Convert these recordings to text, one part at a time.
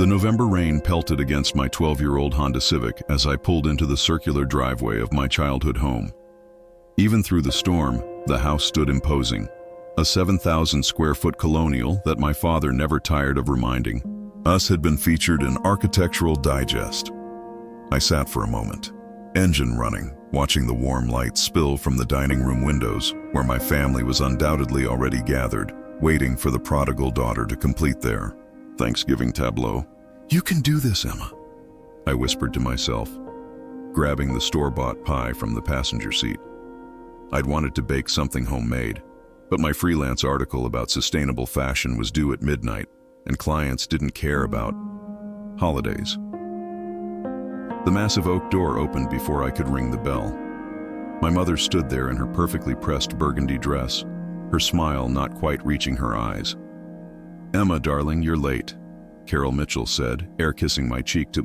The November rain pelted against my 12-year-old Honda Civic as I pulled into the circular driveway of my childhood home. Even through the storm, the house stood imposing, a 7,000-square-foot colonial that my father never tired of reminding us had been featured in Architectural Digest. I sat for a moment, engine running, watching the warm light spill from the dining room windows where my family was undoubtedly already gathered, waiting for the prodigal daughter to complete their Thanksgiving tableau. "You can do this, Emma," I whispered to myself, grabbing the store-bought pie from the passenger seat. I'd wanted to bake something homemade, but my freelance article about sustainable fashion was due at midnight, and clients didn't care about holidays. The massive oak door opened before I could ring the bell. My mother stood there in her perfectly pressed burgundy dress, her smile not quite reaching her eyes. "Emma, darling, you're late," Carol Mitchell said, air-kissing my cheek to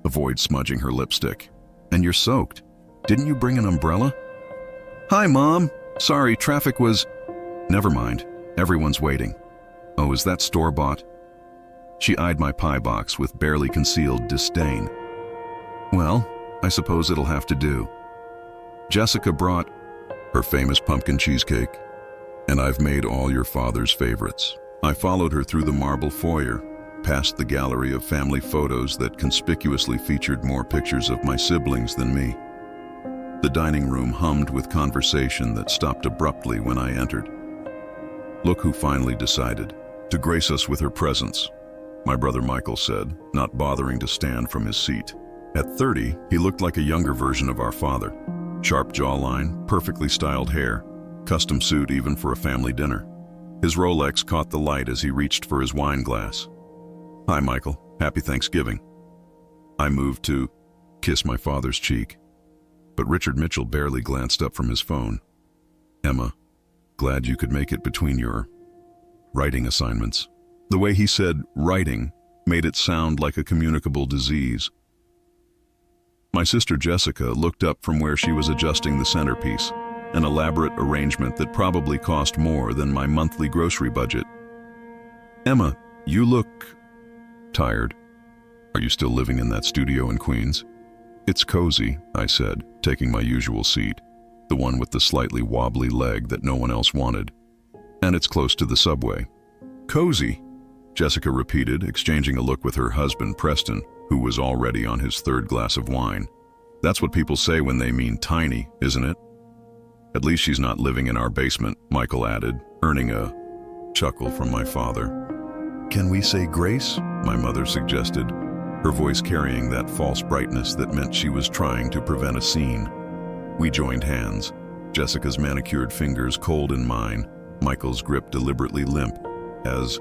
avoid smudging her lipstick. "And you're soaked. Didn't you bring an umbrella?" "Hi, Mom. Sorry, traffic was—" "Never mind. Everyone's waiting." "Oh, is that store-bought?" She eyed my pie box with barely concealed disdain. "Well, I suppose it'll have to do. Jessica brought her famous pumpkin cheesecake, and I've made all your father's favorites." I followed her through the marble foyer, past the gallery of family photos that conspicuously featured more pictures of my siblings than me. The dining room hummed with conversation that stopped abruptly when I entered. "Look who finally decided to grace us with her presence," my brother Michael said, not bothering to stand from his seat. At 30, he looked like a younger version of our father. Sharp jawline, perfectly styled hair, custom suit even for a family dinner. His Rolex caught the light as he reached for his wine glass. "Hi, Michael. Happy Thanksgiving." I moved to kiss my father's cheek, but Richard Mitchell barely glanced up from his phone. "Emma, glad you could make it between your writing assignments." The way he said writing made it sound like a communicable disease. My sister Jessica looked up from where she was adjusting the centerpiece, an elaborate arrangement that probably cost more than my monthly grocery budget. "Emma, you look tired. Are you still living in that studio in Queens?" "It's cozy," I said, taking my usual seat, the one with the slightly wobbly leg that no one else wanted. "And it's close to the subway." "Cozy," Jessica repeated, exchanging a look with her husband, Preston, who was already on his third glass of wine. "That's what people say when they mean tiny, isn't it?" "At least she's not living in our basement," Michael added, earning a chuckle from my father. "Can we say grace?" my mother suggested, her voice carrying that false brightness that meant she was trying to prevent a scene. We joined hands, Jessica's manicured fingers cold in mine, Michael's grip deliberately limp, as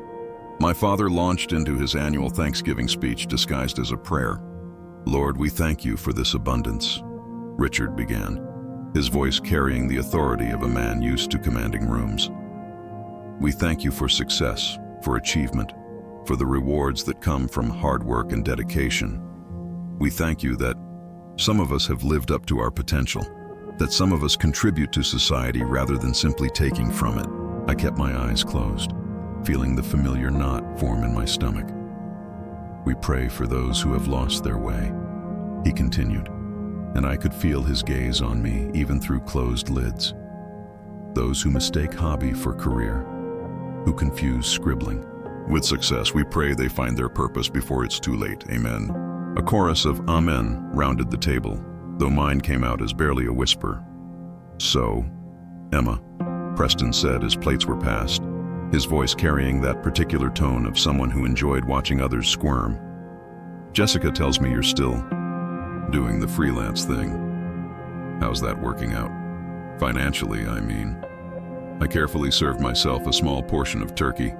my father launched into his annual Thanksgiving speech disguised as a prayer. "Lord, we thank you for this abundance," Richard began, his voice carrying the authority of a man used to commanding rooms. "We thank you for success, for achievement, for the rewards that come from hard work and dedication. We thank you that some of us have lived up to our potential, that some of us contribute to society rather than simply taking from it." I kept my eyes closed, feeling the familiar knot form in my stomach. "We pray for those who have lost their way," he continued, and I could feel his gaze on me even through closed lids. "Those who mistake hobby for career, who confuse scribbling with success, we pray they find their purpose before it's too late. Amen." A chorus of amen rounded the table, though mine came out as barely a whisper. "So, Emma," Preston said as plates were passed, his voice carrying that particular tone of someone who enjoyed watching others squirm. "Jessica tells me you're still doing the freelance thing. How's that working out? Financially, I mean." I carefully served myself a small portion of turkey,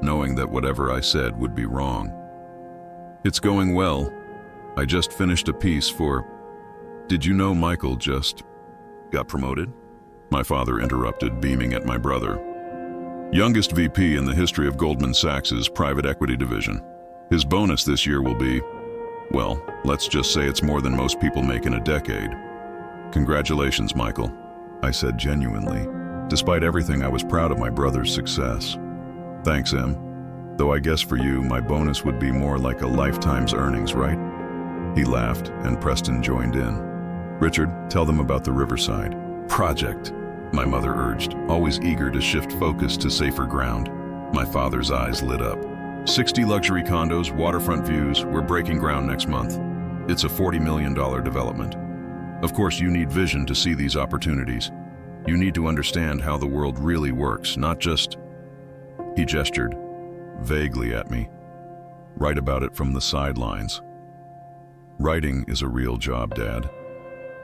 knowing that whatever I said would be wrong. "It's going well. I just finished a piece for—" "Did you know Michael just got promoted?" My father interrupted, beaming at my brother. "Youngest VP in the history of Goldman Sachs' private equity division. His bonus this year will be, well, let's just say it's more than most people make in a decade." "Congratulations, Michael," I said genuinely. Despite everything, I was proud of my brother's success. "Thanks, Em." Though I guess for you, my bonus would be more like a lifetime's earnings, right? He laughed, and Preston joined in. Richard, tell them about the Riverside project, my mother urged, always eager to shift focus to safer ground. My father's eyes lit up. 60 luxury condos, waterfront views, we're breaking ground next month. It's a $40 million development. Of course, you need vision to see these opportunities. You need to understand how the world really works, not just... He gestured vaguely at me. Write about it from the sidelines. Writing is a real job, Dad,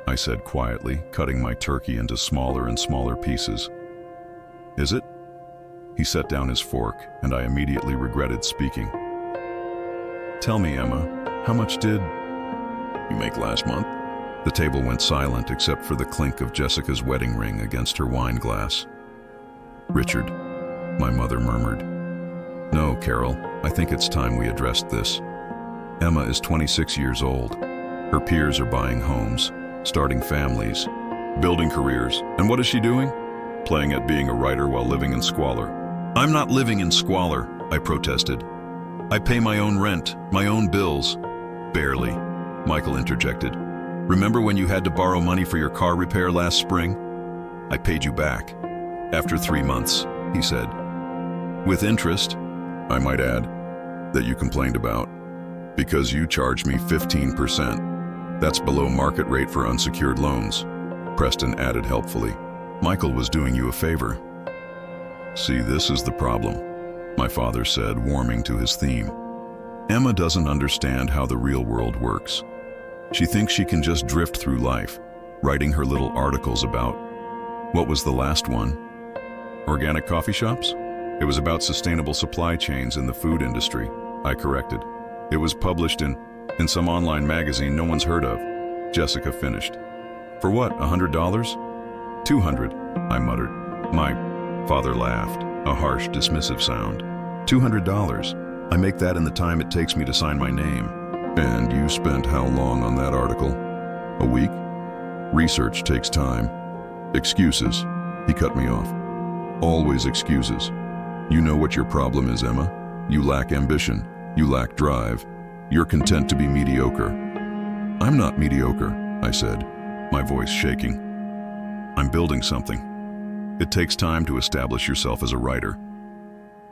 I said quietly, cutting my turkey into smaller and smaller pieces. Is it? He set down his fork, and I immediately regretted speaking. Tell me, Emma, how much did you make last month? The table went silent except for the clink of Jessica's wedding ring against her wine glass. Richard, my mother murmured. No, Carol, I think it's time we addressed this. Emma is 26 years old. Her peers are buying homes, starting families, building careers. And what is she doing? Playing at being a writer while living in squalor. I'm not living in squalor, I protested. I pay my own rent, my own bills. Barely, Michael interjected. Remember when you had to borrow money for your car repair last spring? I paid you back. After 3 months, he said. With interest, I might add, that you complained about. Because you charged me 15%. That's below market rate for unsecured loans, Preston added helpfully. Michael was doing you a favor. See, this is the problem, my father said, warming to his theme. Emma doesn't understand how the real world works. She thinks she can just drift through life, writing her little articles about, what was the last one? Organic coffee shops? It was about sustainable supply chains in the food industry, I corrected. It was published in some online magazine no one's heard of, Jessica finished. For what, $100? $200, I muttered. My father laughed, a harsh, dismissive sound. $200. I make that in the time it takes me to sign my name. And you spent how long on that article? A week? Research takes time. Excuses. He cut me off. Always excuses. You know what your problem is, Emma. You lack ambition. You lack drive. You're content to be mediocre. I'm not mediocre, I said, my voice shaking. I'm building something. It takes time to establish yourself as a writer.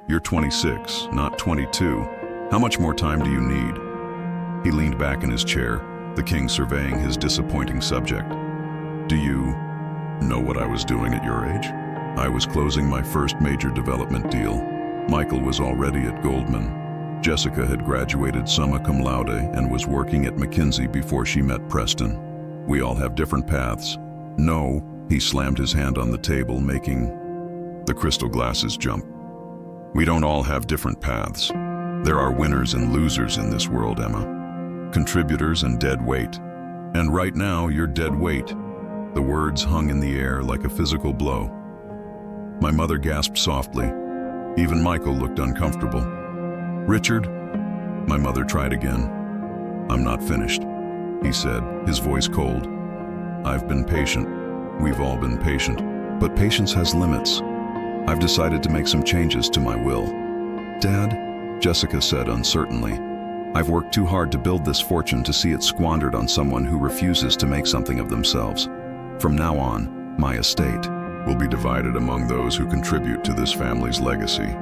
You're 26, not 22. How much more time do you need? He leaned back in his chair, the king surveying his disappointing subject. Do you know what I was doing at your age? I was closing my first major development deal. Michael was already at Goldman. Jessica had graduated summa cum laude and was working at McKinsey before she met Preston. We all have different paths. No, he slammed his hand on the table, making the crystal glasses jump. We don't all have different paths. There are winners and losers in this world, Emma. Contributors and dead weight. And right now, you're dead weight. The words hung in the air like a physical blow. My mother gasped softly. Even Michael looked uncomfortable. Richard, my mother tried again. I'm not finished, he said, his voice cold. I've been patient. We've all been patient. But patience has limits. I've decided to make some changes to my will. Dad, Jessica said uncertainly, I've worked too hard to build this fortune to see it squandered on someone who refuses to make something of themselves. From now on, my estate will be divided among those who contribute to this family's legacy.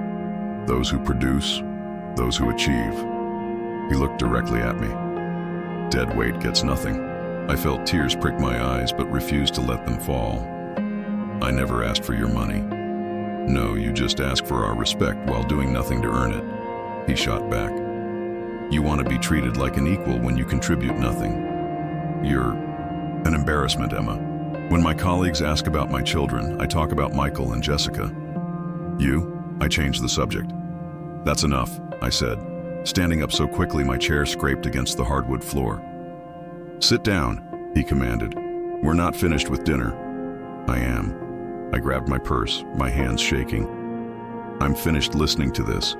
Those who produce, those who achieve. He looked directly at me. Dead weight gets nothing. I felt tears prick my eyes but refused to let them fall. I never asked for your money. No, you just ask for our respect while doing nothing to earn it. He shot back. You want to be treated like an equal when you contribute nothing. You're an embarrassment, Emma. When my colleagues ask about my children, I talk about Michael and Jessica. I change the subject. That's enough, I said, standing up so quickly my chair scraped against the hardwood floor. Sit down, he commanded. We're not finished with dinner. I am. I grabbed my purse, my hands shaking. I'm finished listening to this.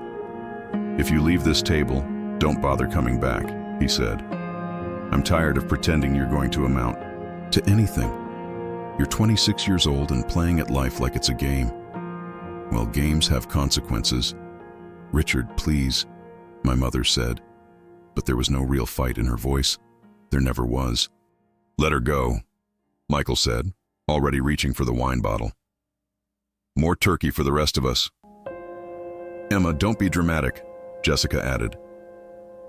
If you leave this table, don't bother coming back, he said. I'm tired of pretending you're going to amount to anything. You're 26 years old and playing at life like it's a game. Well, games have consequences. "Richard, please," my mother said, but there was no real fight in her voice. There never was. "Let her go," Michael said, already reaching for the wine bottle. "More turkey for the rest of us." "Emma, don't be dramatic," Jessica added.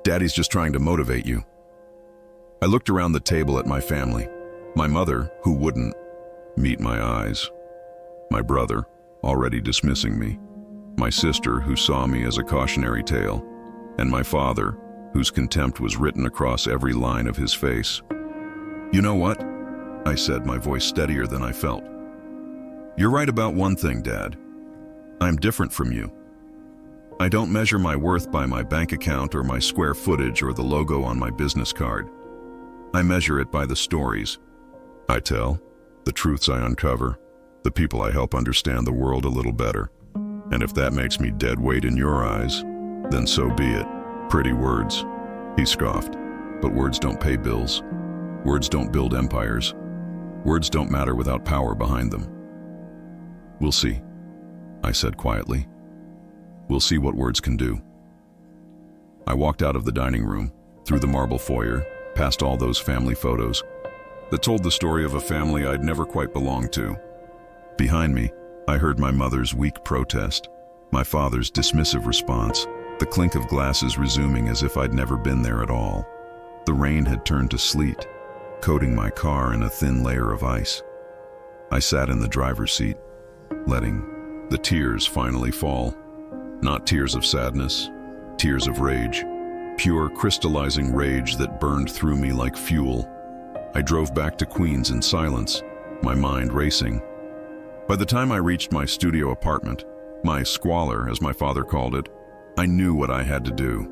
"Daddy's just trying to motivate you." I looked around the table at my family. My mother, who wouldn't meet my eyes. My brother, already dismissing me. My sister, who saw me as a cautionary tale. And my father, whose contempt was written across every line of his face. "You know what?" I said, my voice steadier than I felt. "You're right about one thing, Dad. I'm different from you. I don't measure my worth by my bank account or my square footage or the logo on my business card. I measure it by the stories I tell, the truths I uncover, the people I help understand the world a little better. And if that makes me dead weight in your eyes, then so be it. Pretty words," he scoffed. "But words don't pay bills. Words don't build empires. Words don't matter without power behind them." "We'll see," I said quietly. "We'll see what words can do." I walked out of the dining room, through the marble foyer, past all those family photos that told the story of a family I'd never quite belonged to. Behind me, I heard my mother's weak protest, my father's dismissive response, the clink of glasses resuming as if I'd never been there at all. The rain had turned to sleet, coating my car in a thin layer of ice. I sat in the driver's seat, letting the tears finally fall. Not tears of sadness, tears of rage. Pure, crystallizing rage that burned through me like fuel. I drove back to Queens in silence, my mind racing. By the time I reached my studio apartment, my squalor, as my father called it, I knew what I had to do.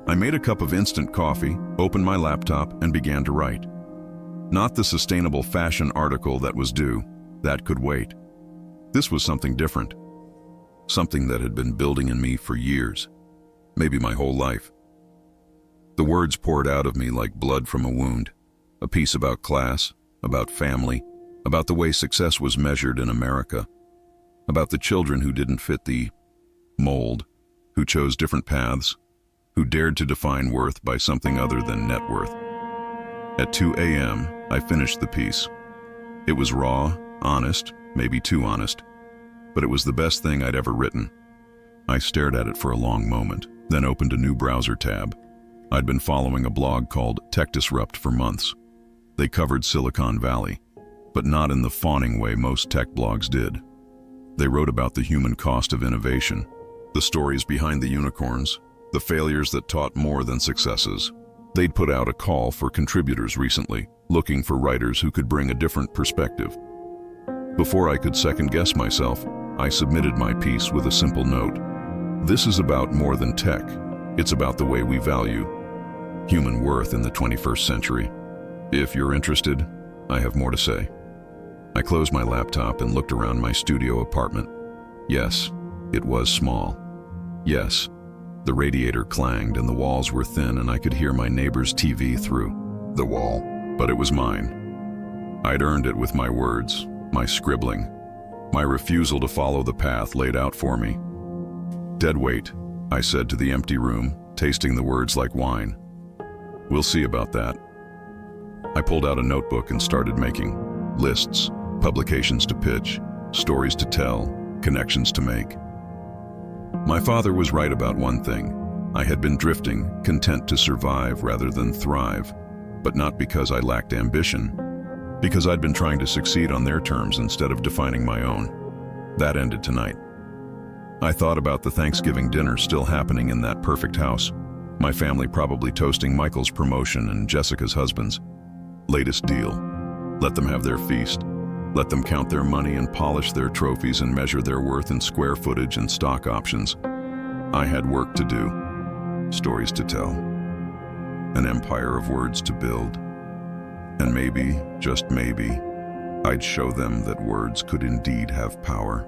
I made a cup of instant coffee, opened my laptop, and began to write. Not the sustainable fashion article that was due. That could wait. This was something different. Something that had been building in me for years, maybe my whole life. The words poured out of me like blood from a wound. A piece about class, about family, about the way success was measured in America, about the children who didn't fit the mold, who chose different paths, who dared to define worth by something other than net worth. At 2 a.m., I finished the piece. It was raw, honest, maybe too honest, but it was the best thing I'd ever written. I stared at it for a long moment, then opened a new browser tab. I'd been following a blog called Tech Disrupt for months. They covered Silicon Valley, but not in the fawning way most tech blogs did. They wrote about the human cost of innovation, the stories behind the unicorns, the failures that taught more than successes. They'd put out a call for contributors recently, looking for writers who could bring a different perspective. Before I could second-guess myself, I submitted my piece with a simple note. This is about more than tech. It's about the way we value human worth in the 21st century. If you're interested, I have more to say. I closed my laptop and looked around my studio apartment. Yes, it was small. Yes, the radiator clanged and the walls were thin and I could hear my neighbor's TV through the wall, but it was mine. I'd earned it with my words, my scribbling, my refusal to follow the path laid out for me. "Dead weight," I said to the empty room, tasting the words like wine. "We'll see about that." I pulled out a notebook and started making lists, publications to pitch, stories to tell, connections to make. My father was right about one thing. I had been drifting, content to survive rather than thrive, but not because I lacked ambition, because I'd been trying to succeed on their terms instead of defining my own. That ended tonight. I thought about the Thanksgiving dinner still happening in that perfect house. My family probably toasting Michael's promotion and Jessica's husband's latest deal. Let them have their feast. Let them count their money and polish their trophies and measure their worth in square footage and stock options. I had work to do, stories to tell, an empire of words to build. And maybe, just maybe, I'd show them that words could indeed have power.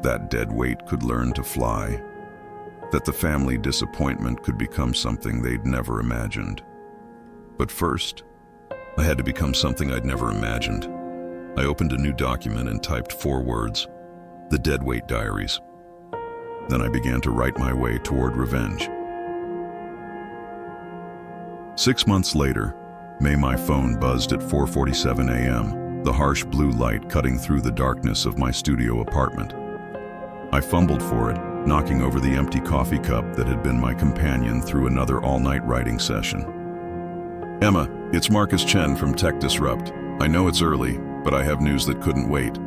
That dead weight could learn to fly. That the family disappointment could become something they'd never imagined. But first, I had to become something I'd never imagined. I opened a new document and typed 4 words: The Deadweight Diaries. Then I began to write my way toward revenge. 6 months later, my phone buzzed at 4:47 a.m., the harsh blue light cutting through the darkness of my studio apartment. I fumbled for it, knocking over the empty coffee cup that had been my companion through another all-night writing session. "Emma, it's Marcus Chen from Tech Disrupt. I know it's early, but I have news that couldn't wait."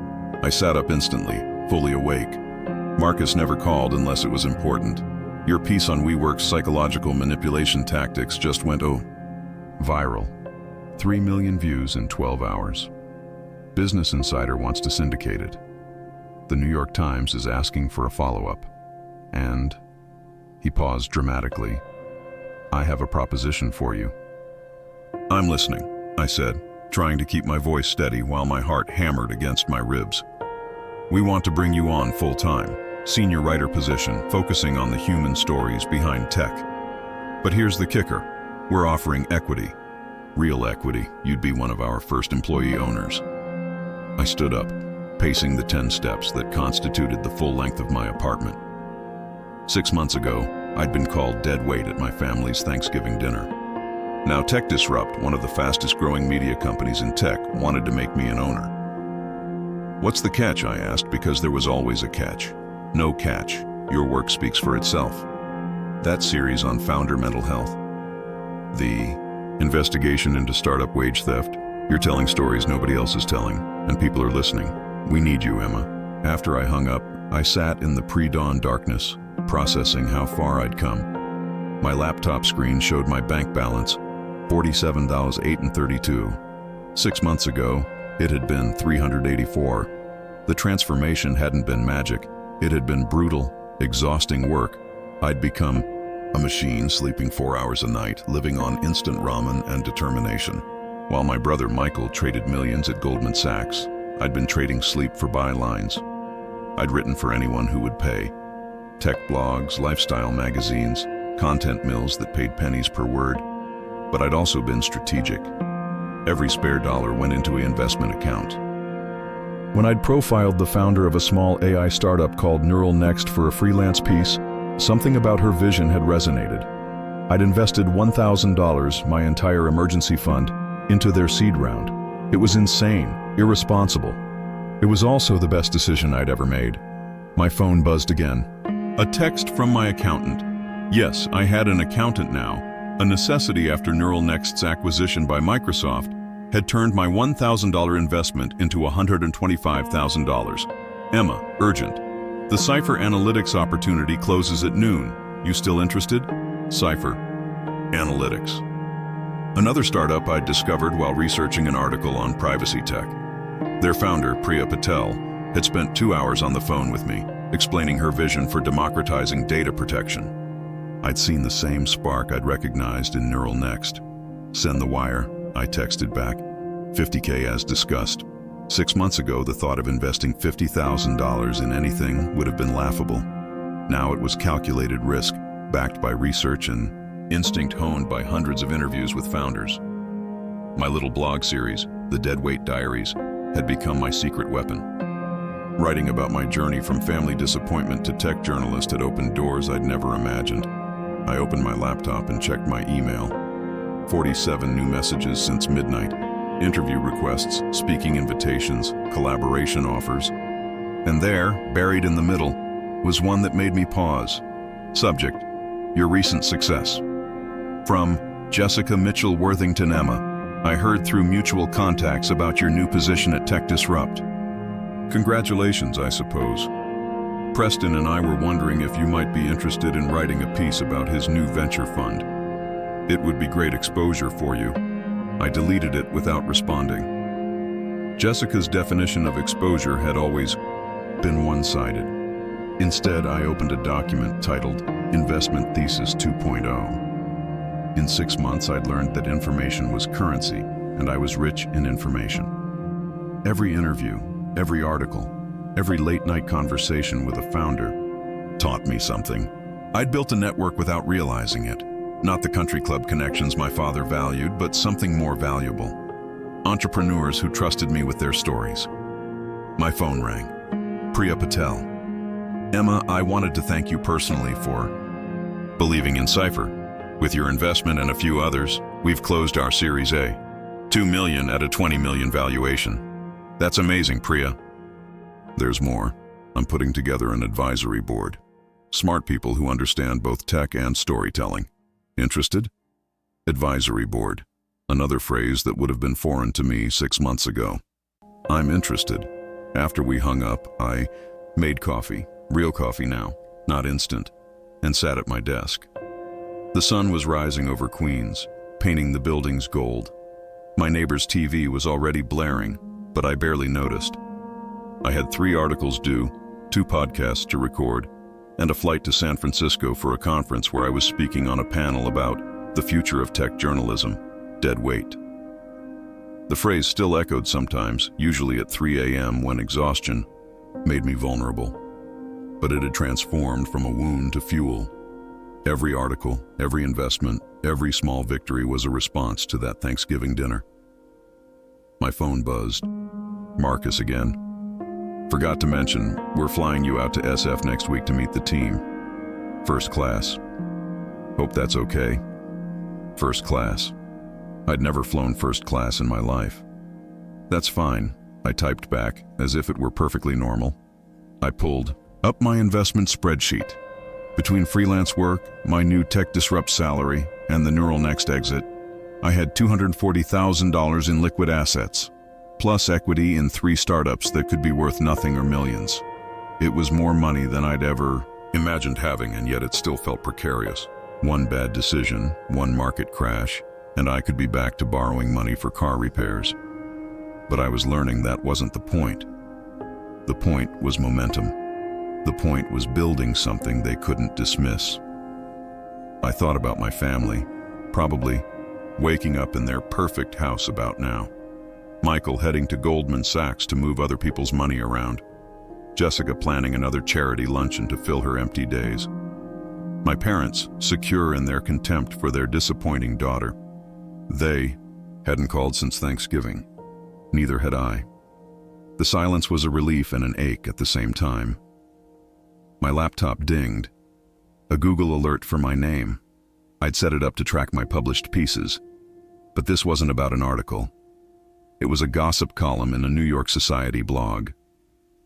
I sat up instantly, fully awake. Marcus never called unless it was important. "Your piece on WeWork's psychological manipulation tactics just went viral. 3 million views in 12 hours. Business Insider wants to syndicate it. The New York Times is asking for a follow-up. And," he paused dramatically, "I have a proposition for you." "I'm listening," I said, trying to keep my voice steady while my heart hammered against my ribs. "We want to bring you on full-time, senior writer position, focusing on the human stories behind tech. But here's the kicker. We're offering equity. Real equity. You'd be one of our first employee owners." I stood up, pacing the 10 steps that constituted the full length of my apartment. 6 months ago, I'd been called dead weight at my family's Thanksgiving dinner. Now Tech Disrupt, one of the fastest growing media companies in tech, wanted to make me an owner. "What's the catch?" I asked, because there was always a catch. "No catch. Your work speaks for itself." That series on founder mental health. The investigation into startup wage theft. You're telling stories nobody else is telling, and people are listening. We need you, Emma. After I hung up, I sat in the pre-dawn darkness, processing how far I'd come. My laptop screen showed my bank balance, $47,832. 6 months ago, it had been $384. The transformation hadn't been magic. It had been brutal, exhausting work. I'd become a machine, sleeping 4 hours a night, living on instant ramen and determination. While my brother Michael traded millions at Goldman Sachs, I'd been trading sleep for bylines. I'd written for anyone who would pay. Tech blogs, lifestyle magazines, content mills that paid pennies per word. But I'd also been strategic. Every spare dollar went into an investment account. When I'd profiled the founder of a small AI startup called Neural Next for a freelance piece, something about her vision had resonated. I'd invested $1,000, my entire emergency fund, into their seed round. It was insane, irresponsible. It was also the best decision I'd ever made. My phone buzzed again. A text from my accountant. Yes, I had an accountant now. A necessity after Neural Next's acquisition by Microsoft had turned my $1,000 investment into $125,000. "Emma, urgent. The Cypher Analytics opportunity closes at noon. You still interested?" Cypher Analytics. Another startup I'd discovered while researching an article on privacy tech. Their founder, Priya Patel, had spent 2 hours on the phone with me, explaining her vision for democratizing data protection. I'd seen the same spark I'd recognized in Neural Next. "Send the wire," I texted back. "50K as discussed." 6 months ago, the thought of investing $50,000 in anything would have been laughable. Now it was calculated risk, backed by research and instinct honed by hundreds of interviews with founders. My little blog series, The Deadweight Diaries, had become my secret weapon. Writing about my journey from family disappointment to tech journalist had opened doors I'd never imagined. I opened my laptop and checked my email. 47 new messages since midnight. Interview requests, speaking invitations, collaboration offers. And there, buried in the middle, was one that made me pause. Subject: your recent success. From Jessica Mitchell Worthington. Emma, I heard through mutual contacts about your new position at Tech Disrupt. Congratulations, I suppose. Preston and I were wondering if you might be interested in writing a piece about his new venture fund. It would be great exposure for you. I deleted it without responding. Jessica's definition of exposure had always been one-sided. Instead, I opened a document titled Investment Thesis 2.0. In 6 months, I'd learned that information was currency, and I was rich in information. Every interview, every article, every late-night conversation with a founder taught me something. I'd built a network without realizing it. Not the country club connections my father valued, but something more valuable. Entrepreneurs who trusted me with their stories. My phone rang. Priya Patel. Emma, I wanted to thank you personally for believing in Cypher. With your investment and a few others, we've closed our Series A. 2 million at a 20 million valuation. That's amazing, Priya. There's more. I'm putting together an advisory board. Smart people who understand both tech and storytelling. Interested? Advisory board. Another phrase that would have been foreign to me 6 months ago. I'm interested. After we hung up, I made coffee, real coffee now, not instant, and sat at my desk. The sun was rising over Queens, painting the buildings gold. My neighbor's TV was already blaring, but I barely noticed. I had 3 articles due, 2 podcasts to record, and a flight to San Francisco for a conference where I was speaking on a panel about the future of tech journalism, dead weight. The phrase still echoed sometimes, usually at 3 a.m. when exhaustion made me vulnerable. But it had transformed from a wound to fuel. Every article, every investment, every small victory was a response to that Thanksgiving dinner. My phone buzzed. Marcus again. Forgot to mention, we're flying you out to SF next week to meet the team. First class. Hope that's okay. First class. I'd never flown first class in my life. That's fine, I typed back, as if it were perfectly normal. I pulled up my investment spreadsheet. Between freelance work, my new tech disrupt salary, and the neural next exit, I had $240,000 in liquid assets, plus equity in 3 startups that could be worth nothing or millions. It was more money than I'd ever imagined having, and yet it still felt precarious. One bad decision, one market crash, and I could be back to borrowing money for car repairs. But I was learning that wasn't the point. The point was momentum. The point was building something they couldn't dismiss. I thought about my family, probably waking up in their perfect house about now. Michael heading to Goldman Sachs to move other people's money around. Jessica planning another charity luncheon to fill her empty days. My parents secure in their contempt for their disappointing daughter. They hadn't called since Thanksgiving. Neither had I. The silence was a relief and an ache at the same time. My laptop dinged. A Google alert for my name. I'd set it up to track my published pieces. But this wasn't about an article. It was a gossip column in a New York Society blog.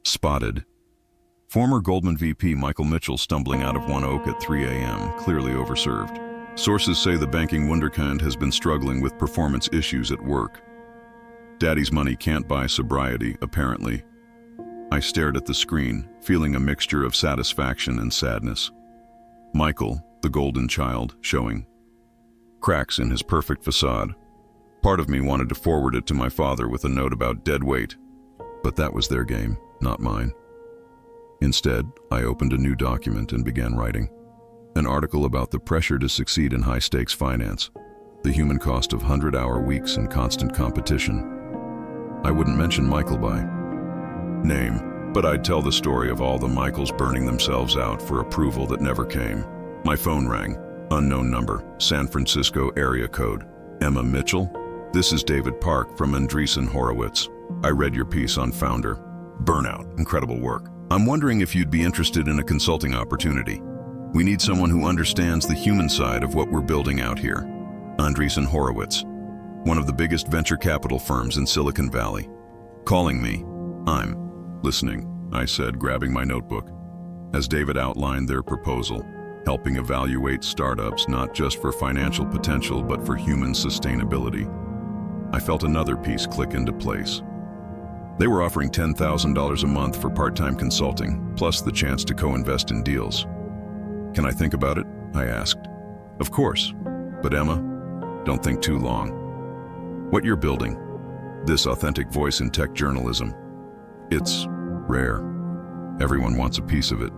Spotted. Former Goldman VP Michael Mitchell stumbling out of One Oak at 3 a.m., clearly overserved. Sources say the banking wunderkind has been struggling with performance issues at work. Daddy's money can't buy sobriety, apparently. I stared at the screen, feeling a mixture of satisfaction and sadness. Michael, the golden child, showing cracks in his perfect facade. Part of me wanted to forward it to my father with a note about dead weight, but that was their game, not mine. Instead, I opened a new document and began writing. An article about the pressure to succeed in high-stakes finance, the human cost of 100-hour weeks and constant competition. I wouldn't mention Michael by name, but I'd tell the story of all the Michaels burning themselves out for approval that never came. My phone rang. Unknown number, San Francisco area code. Emma Mitchell? This is David Park from Andreessen Horowitz. I read your piece on Founder. Burnout, incredible work. I'm wondering if you'd be interested in a consulting opportunity. We need someone who understands the human side of what we're building out here. Andreessen Horowitz, one of the biggest venture capital firms in Silicon Valley. Calling me. I'm listening, I said, grabbing my notebook. As David outlined their proposal, helping evaluate startups not just for financial potential but for human sustainability, I felt another piece click into place. They were offering $10,000 a month for part-time consulting, plus the chance to co-invest in deals. Can I think about it? I asked. Of course. But Emma, don't think too long. What you're building, this authentic voice in tech journalism, it's rare. Everyone wants a piece of it.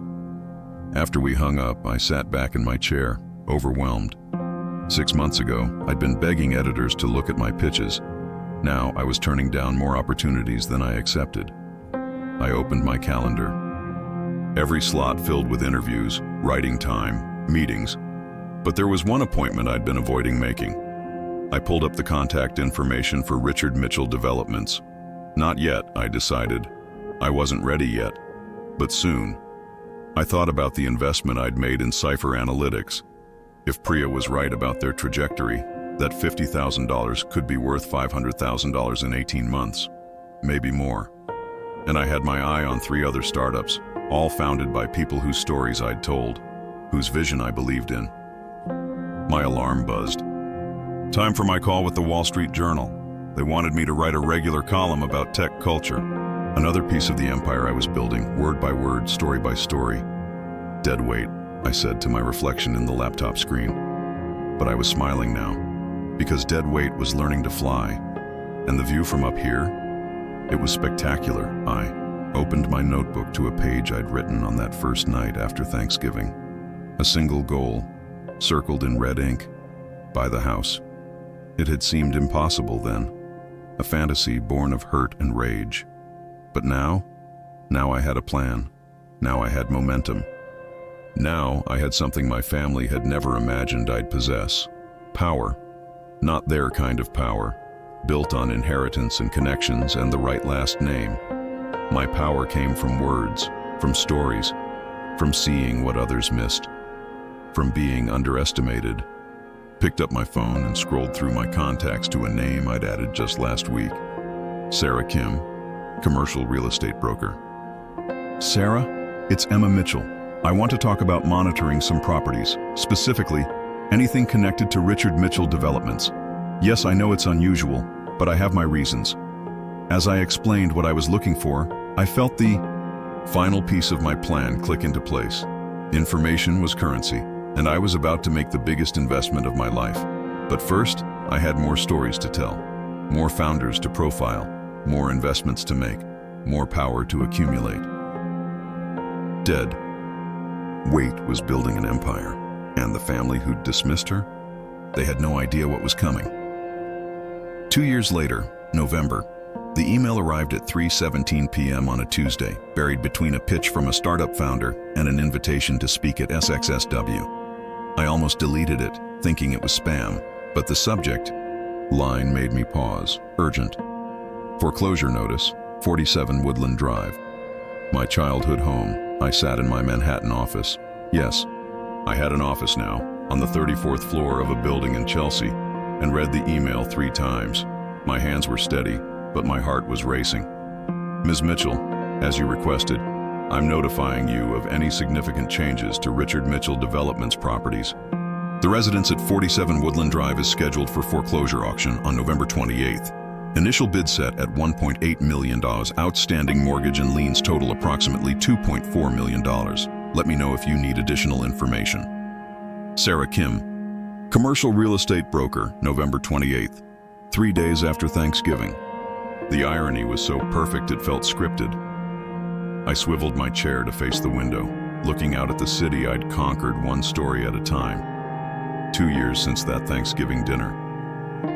After we hung up, I sat back in my chair, overwhelmed. 6 months ago, I'd been begging editors to look at my pitches. Now I was turning down more opportunities than I accepted. I opened my calendar. Every slot filled with interviews, writing time, meetings. But there was one appointment I'd been avoiding making. I pulled up the contact information for Richard Mitchell Developments. Not yet, I decided. I wasn't ready yet. But soon. I thought about the investment I'd made in Cipher Analytics. If Priya was right about their trajectory, that $50,000 could be worth $500,000 in 18 months, maybe more. And I had my eye on 3 other startups, all founded by people whose stories I'd told, whose vision I believed in. My alarm buzzed. Time for my call with the Wall Street Journal. They wanted me to write a regular column about tech culture. Another piece of the empire I was building, word by word, story by story. Dead weight, I said to my reflection in the laptop screen. But I was smiling now, because dead weight was learning to fly. And the view from up here? It was spectacular. I opened my notebook to a page I'd written on that first night after Thanksgiving. A single goal, circled in red ink, buy the house. It had seemed impossible then, a fantasy born of hurt and rage. But now I had a plan. Now I had momentum. Now I had something my family had never imagined I'd possess. Power. Not their kind of power, built on inheritance and connections and the right last name. My power came from words, from stories, from seeing what others missed, from being underestimated. Picked up my phone and scrolled through my contacts to a name I'd added just last week. Sarah Kim, commercial real estate broker. Sarah, it's Emma Mitchell. I want to talk about monitoring some properties, specifically anything connected to Richard Mitchell Developments. Yes, I know it's unusual, but I have my reasons. As I explained what I was looking for, I felt the final piece of my plan click into place. Information was currency, and I was about to make the biggest investment of my life. But first, I had more stories to tell, more founders to profile, more investments to make, more power to accumulate. Dead weight was building an empire, and the family who'd dismissed her, they had no idea what was coming. 2 years later, November, the email arrived at 3:17 p.m. on a Tuesday, buried between a pitch from a startup founder and an invitation to speak at SXSW. I almost deleted it, thinking it was spam, but the subject line made me pause. Urgent. Foreclosure notice, 47 Woodland Drive. My childhood home. I sat in my Manhattan office. Yes, I had an office now, on the 34th floor of a building in Chelsea, and read the email 3 times. My hands were steady, but my heart was racing. Ms. Mitchell, as you requested, I'm notifying you of any significant changes to Richard Mitchell Developments properties. The residence at 47 Woodland Drive is scheduled for foreclosure auction on November 28th. Initial bid set at $1.8 million. Outstanding mortgage and liens total approximately $2.4 million. Let me know if you need additional information. Sarah Kim, commercial real estate broker, November 28th, 3 days after Thanksgiving. The irony was so perfect it felt scripted. I swiveled my chair to face the window, looking out at the city I'd conquered one story at a time. 2 years since that Thanksgiving dinner.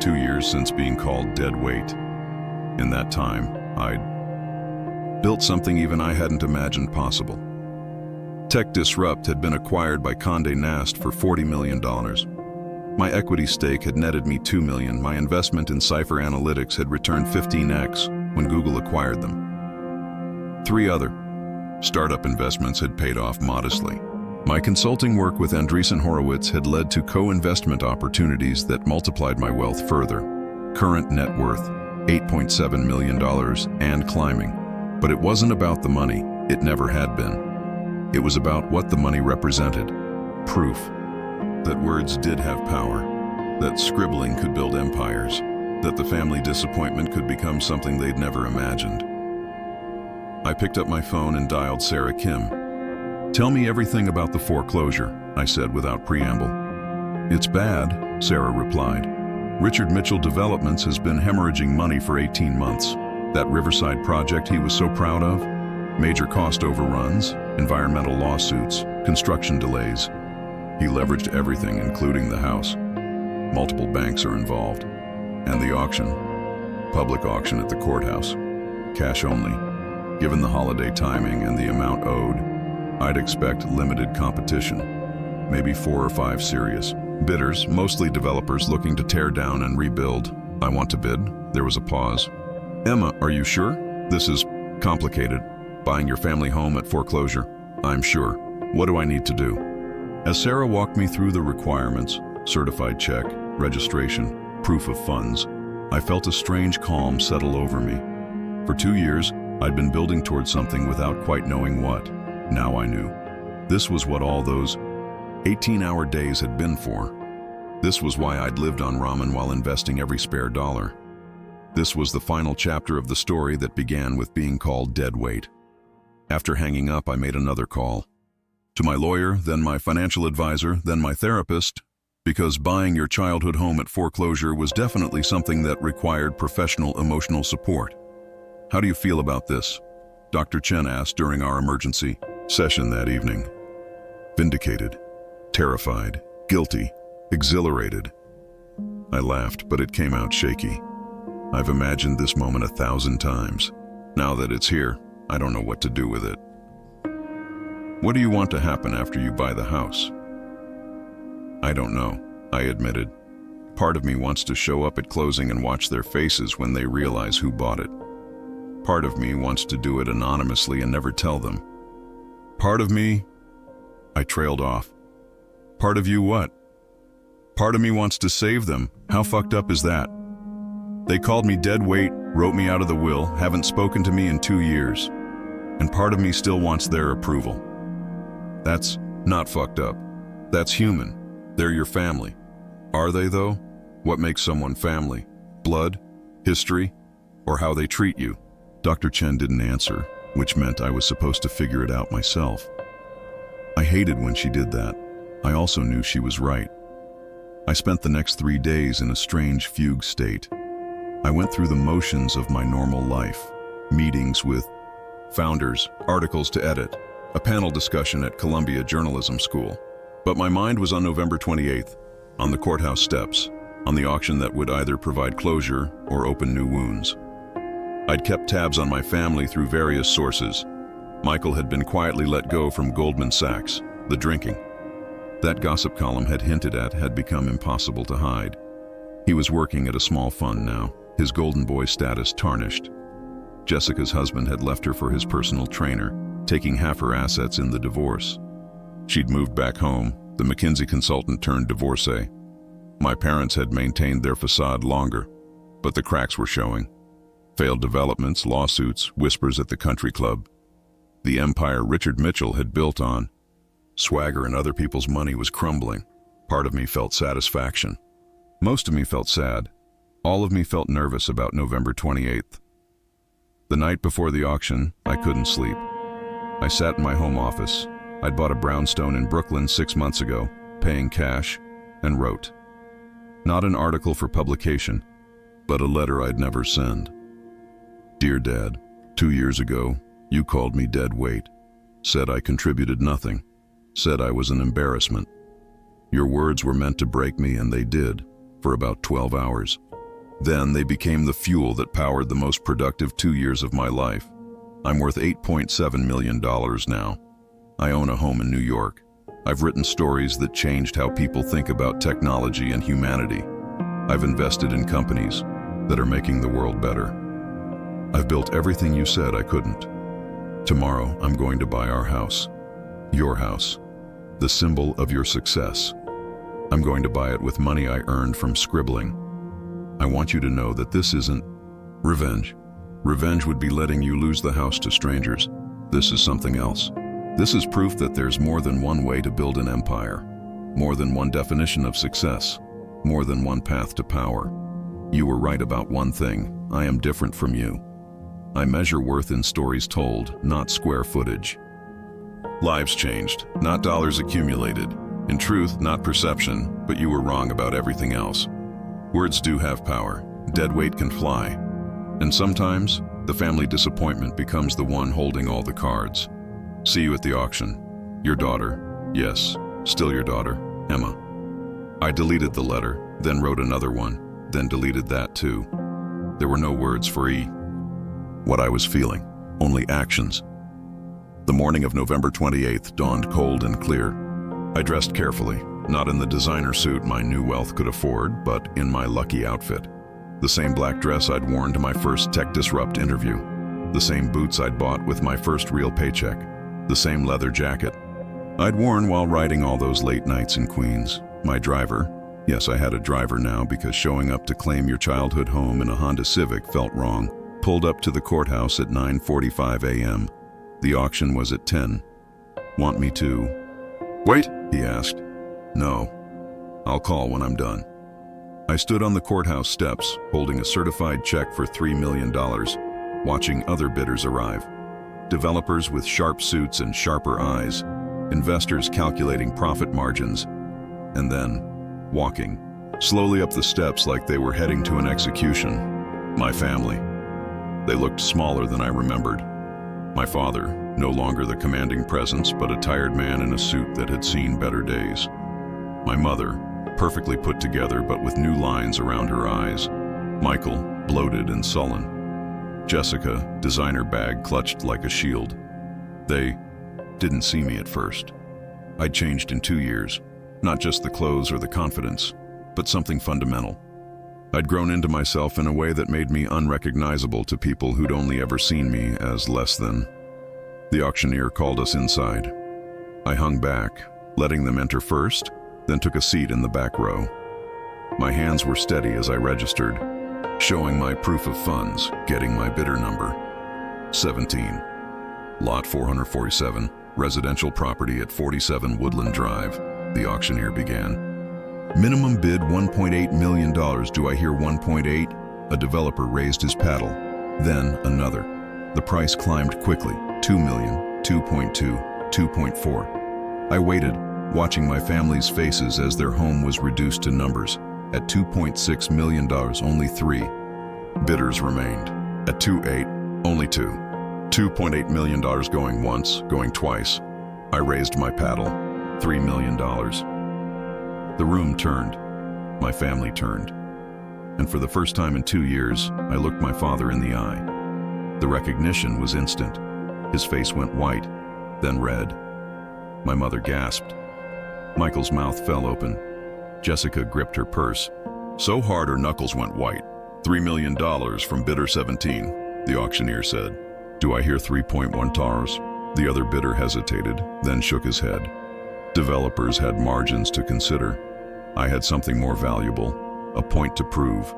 2 years since being called dead weight. In that time, I'd built something even I hadn't imagined possible. Tech Disrupt had been acquired by Condé Nast for $40 million. My equity stake had netted me $2 million. My investment in Cipher Analytics had returned 15x when Google acquired them. 3 other startup investments had paid off modestly. My consulting work with Andreessen Horowitz had led to co-investment opportunities that multiplied my wealth further. Current net worth, $8.7 million and climbing. But it wasn't about the money. It never had been. It was about what the money represented. Proof that words did have power, that scribbling could build empires, that the family disappointment could become something they'd never imagined. I picked up my phone and dialed Sarah Kim. Tell me everything about the foreclosure, I said without preamble. It's bad, Sarah replied. Richard Mitchell Developments has been hemorrhaging money for 18 months. That Riverside project he was so proud of? Major cost overruns, environmental lawsuits, construction delays. He leveraged everything, including the house. Multiple banks are involved. And the auction. Public auction at the courthouse. Cash only. Given the holiday timing and the amount owed, I'd expect limited competition. Maybe 4 or 5 serious bidders, mostly developers looking to tear down and rebuild. I want to bid. There was a pause. Emma, are you sure? This is complicated. Buying your family home at foreclosure. I'm sure. What do I need to do? As Sarah walked me through the requirements, certified check, registration, proof of funds, I felt a strange calm settle over me. For 2 years, I'd been building towards something without quite knowing what. Now I knew. This was what all those 18-hour days had been for. This was why I'd lived on ramen while investing every spare dollar. This was the final chapter of the story that began with being called dead weight. After hanging up, I made another call. To my lawyer, then my financial advisor, then my therapist, because buying your childhood home at foreclosure was definitely something that required professional emotional support. How do you feel about this? Dr. Chen asked during our emergency session that evening. Vindicated, terrified, guilty, exhilarated. I laughed, but it came out shaky. I've imagined this moment 1,000 times. Now that it's here, I don't know what to do with it. What do you want to happen after you buy the house? I don't know, I admitted. Part of me wants to show up at closing and watch their faces when they realize who bought it. Part of me wants to do it anonymously and never tell them. Part of me... I trailed off. Part of you what? Part of me wants to save them. How fucked up is that? They called me dead weight, wrote me out of the will, haven't spoken to me in 2 years. And part of me still wants their approval. That's not fucked up. That's human. They're your family. Are they, though? What makes someone family? Blood? History? Or how they treat you? Dr. Chen didn't answer, which meant I was supposed to figure it out myself. I hated when she did that. I also knew she was right. I spent the next 3 days in a strange fugue state. I went through the motions of my normal life. Meetings with founders, articles to edit, a panel discussion at Columbia Journalism School. But my mind was on November 28th, on the courthouse steps, on the auction that would either provide closure or open new wounds. I'd kept tabs on my family through various sources. Michael had been quietly let go from Goldman Sachs, the drinking. That gossip column had hinted at had become impossible to hide. He was working at a small fund now, his golden boy status tarnished. Jessica's husband had left her for his personal trainer, taking half her assets in the divorce. She'd moved back home, the McKinsey consultant turned divorcee. My parents had maintained their facade longer, but the cracks were showing. Failed developments, lawsuits, whispers at the country club. The empire Richard Mitchell had built on swagger and other people's money was crumbling. Part of me felt satisfaction. Most of me felt sad. All of me felt nervous about November 28th. The night before the auction, I couldn't sleep. I sat in my home office. I'd bought a brownstone in Brooklyn 6 months ago, paying cash, and wrote. Not an article for publication, but a letter I'd never send. Dear Dad, 2 years ago, you called me dead weight, said I contributed nothing, said I was an embarrassment. Your words were meant to break me, and they did, for about 12 hours. Then they became the fuel that powered the most productive 2 years of my life. I'm worth $8.7 million now. I own a home in New York. I've written stories that changed how people think about technology and humanity. I've invested in companies that are making the world better. I've built everything you said I couldn't. Tomorrow, I'm going to buy our house. Your house. The symbol of your success. I'm going to buy it with money I earned from scribbling. I want you to know that this isn't revenge. Revenge would be letting you lose the house to strangers. This is something else. This is proof that there's more than one way to build an empire, more than one definition of success, more than one path to power. You were right about one thing. I am different from you. I measure worth in stories told, not square footage. Lives changed, not dollars accumulated. In truth, not perception, but you were wrong about everything else. Words do have power. Dead weight can fly. And sometimes, the family disappointment becomes the one holding all the cards. See you at the auction. Your daughter, yes, still your daughter, Emma. I deleted the letter, then wrote another one, then deleted that too. There were no words for what I was feeling, only actions. The morning of November 28th dawned cold and clear. I dressed carefully, not in the designer suit my new wealth could afford, but in my lucky outfit. The same black dress I'd worn to my first Tech Disrupt interview. The same boots I'd bought with my first real paycheck. The same leather jacket. I'd worn while riding all those late nights in Queens. My driver, yes, I had a driver now because showing up to claim your childhood home in a Honda Civic felt wrong, pulled up to the courthouse at 9:45 a.m. The auction was at 10. Want me to wait? He asked. No. I'll call when I'm done. I stood on the courthouse steps, holding a certified check for $3 million, watching other bidders arrive. Developers with sharp suits and sharper eyes, investors calculating profit margins, and then walking slowly up the steps like they were heading to an execution. My family. They looked smaller than I remembered. My father, no longer the commanding presence, but a tired man in a suit that had seen better days. My mother, perfectly put together but with new lines around her eyes. Michael, bloated and sullen. Jessica, designer bag clutched like a shield. They didn't see me at first. I'd changed in 2 years, not just the clothes or the confidence, but something fundamental. I'd grown into myself in a way that made me unrecognizable to people who'd only ever seen me as less than. The auctioneer called us inside. I hung back, letting them enter first, then took a seat in the back row. My hands were steady as I registered, showing my proof of funds, getting my bidder number. 17. Lot 447, residential property at 47 Woodland Drive, the auctioneer began. Minimum bid $1.8 million. Do I hear 1.8? A developer raised his paddle. Then another. The price climbed quickly. 2 million, 2.2, 2.4. I waited, watching my family's faces as their home was reduced to numbers. At $2.6 million, only 3 bidders remained. At 2.8, only 2. $2.8 million going once, going twice. I raised my paddle. $3 million. The room turned. My family turned. And for the first time in 2 years, I looked my father in the eye. The recognition was instant. His face went white, then red. My mother gasped. Michael's mouth fell open. Jessica gripped her purse. So hard her knuckles went white. $3 million from bidder 17, the auctioneer said. Do I hear 3.1 tars? The other bidder hesitated, then shook his head. Developers had margins to consider. I had something more valuable, a point to prove.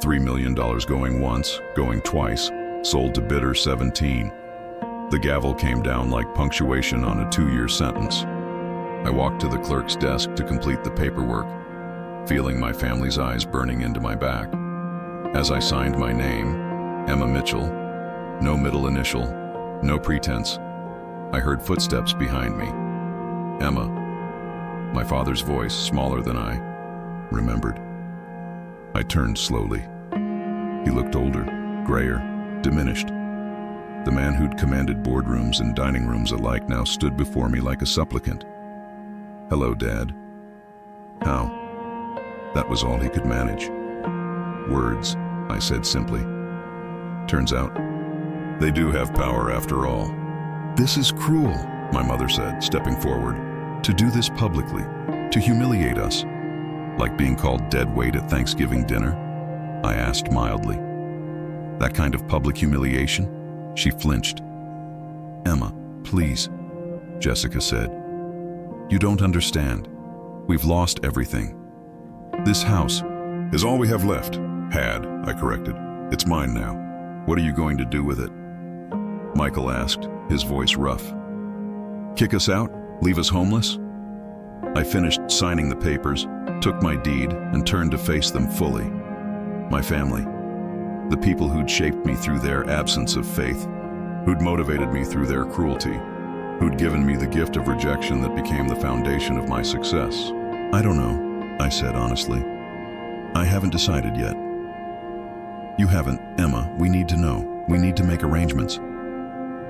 $3 million going once, going twice, sold to bidder 17. The gavel came down like punctuation on a 2-year sentence. I walked to the clerk's desk to complete the paperwork, feeling my family's eyes burning into my back. As I signed my name, Emma Mitchell, no middle initial, no pretense, I heard footsteps behind me. Emma. My father's voice, smaller than I remembered. I turned slowly. He looked older, grayer, diminished. The man who'd commanded boardrooms and dining rooms alike now stood before me like a supplicant. Hello, Dad. How? That was all he could manage. Words, I said simply. Turns out, they do have power after all. This is cruel, my mother said, stepping forward. To do this publicly, to humiliate us, like being called dead weight at Thanksgiving dinner? I asked mildly. That kind of public humiliation? She flinched. Emma, please, Jessica said. You don't understand. We've lost everything. This house is all we have left. Had, I corrected. It's mine now. What are you going to do with it? Michael asked, his voice rough. Kick us out? Leave us homeless? I finished signing the papers, took my deed, and turned to face them fully. My family. The people who'd shaped me through their absence of faith, who'd motivated me through their cruelty, who'd given me the gift of rejection that became the foundation of my success. I don't know, I said honestly. I haven't decided yet. You haven't, Emma. We need to know. We need to make arrangements.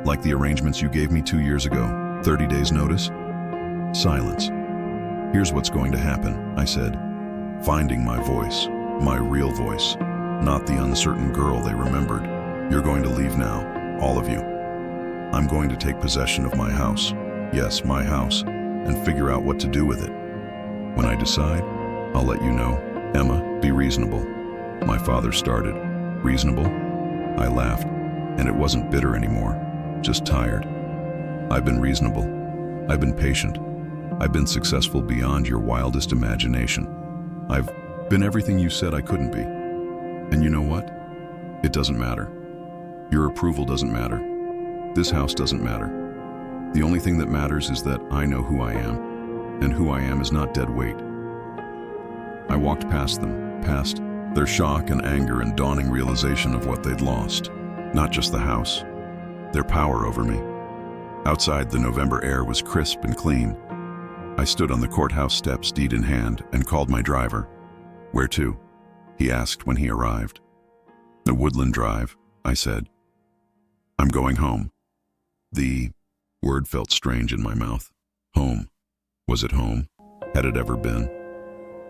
Like the arrangements you gave me 2 years ago. 30 days notice? Silence. Here's what's going to happen, I said. Finding my voice, my real voice, not the uncertain girl they remembered. You're going to leave now, all of you. I'm going to take possession of my house, yes, my house, and figure out what to do with it. When I decide, I'll let you know. Emma, be reasonable. My father started. Reasonable? I laughed, and it wasn't bitter anymore, just tired. I've been reasonable. I've been patient. I've been successful beyond your wildest imagination. I've been everything you said I couldn't be. And you know what? It doesn't matter. Your approval doesn't matter. This house doesn't matter. The only thing that matters is that I know who I am, and who I am is not dead weight. I walked past them, past their shock and anger and dawning realization of what they'd lost. Not just the house, their power over me. Outside, the November air was crisp and clean. I stood on the courthouse steps, deed in hand, and called my driver. "Where to?" he asked when he arrived. "The Woodland Drive," I said. "I'm going home." The word felt strange in my mouth. Home. Was it home? Had it ever been?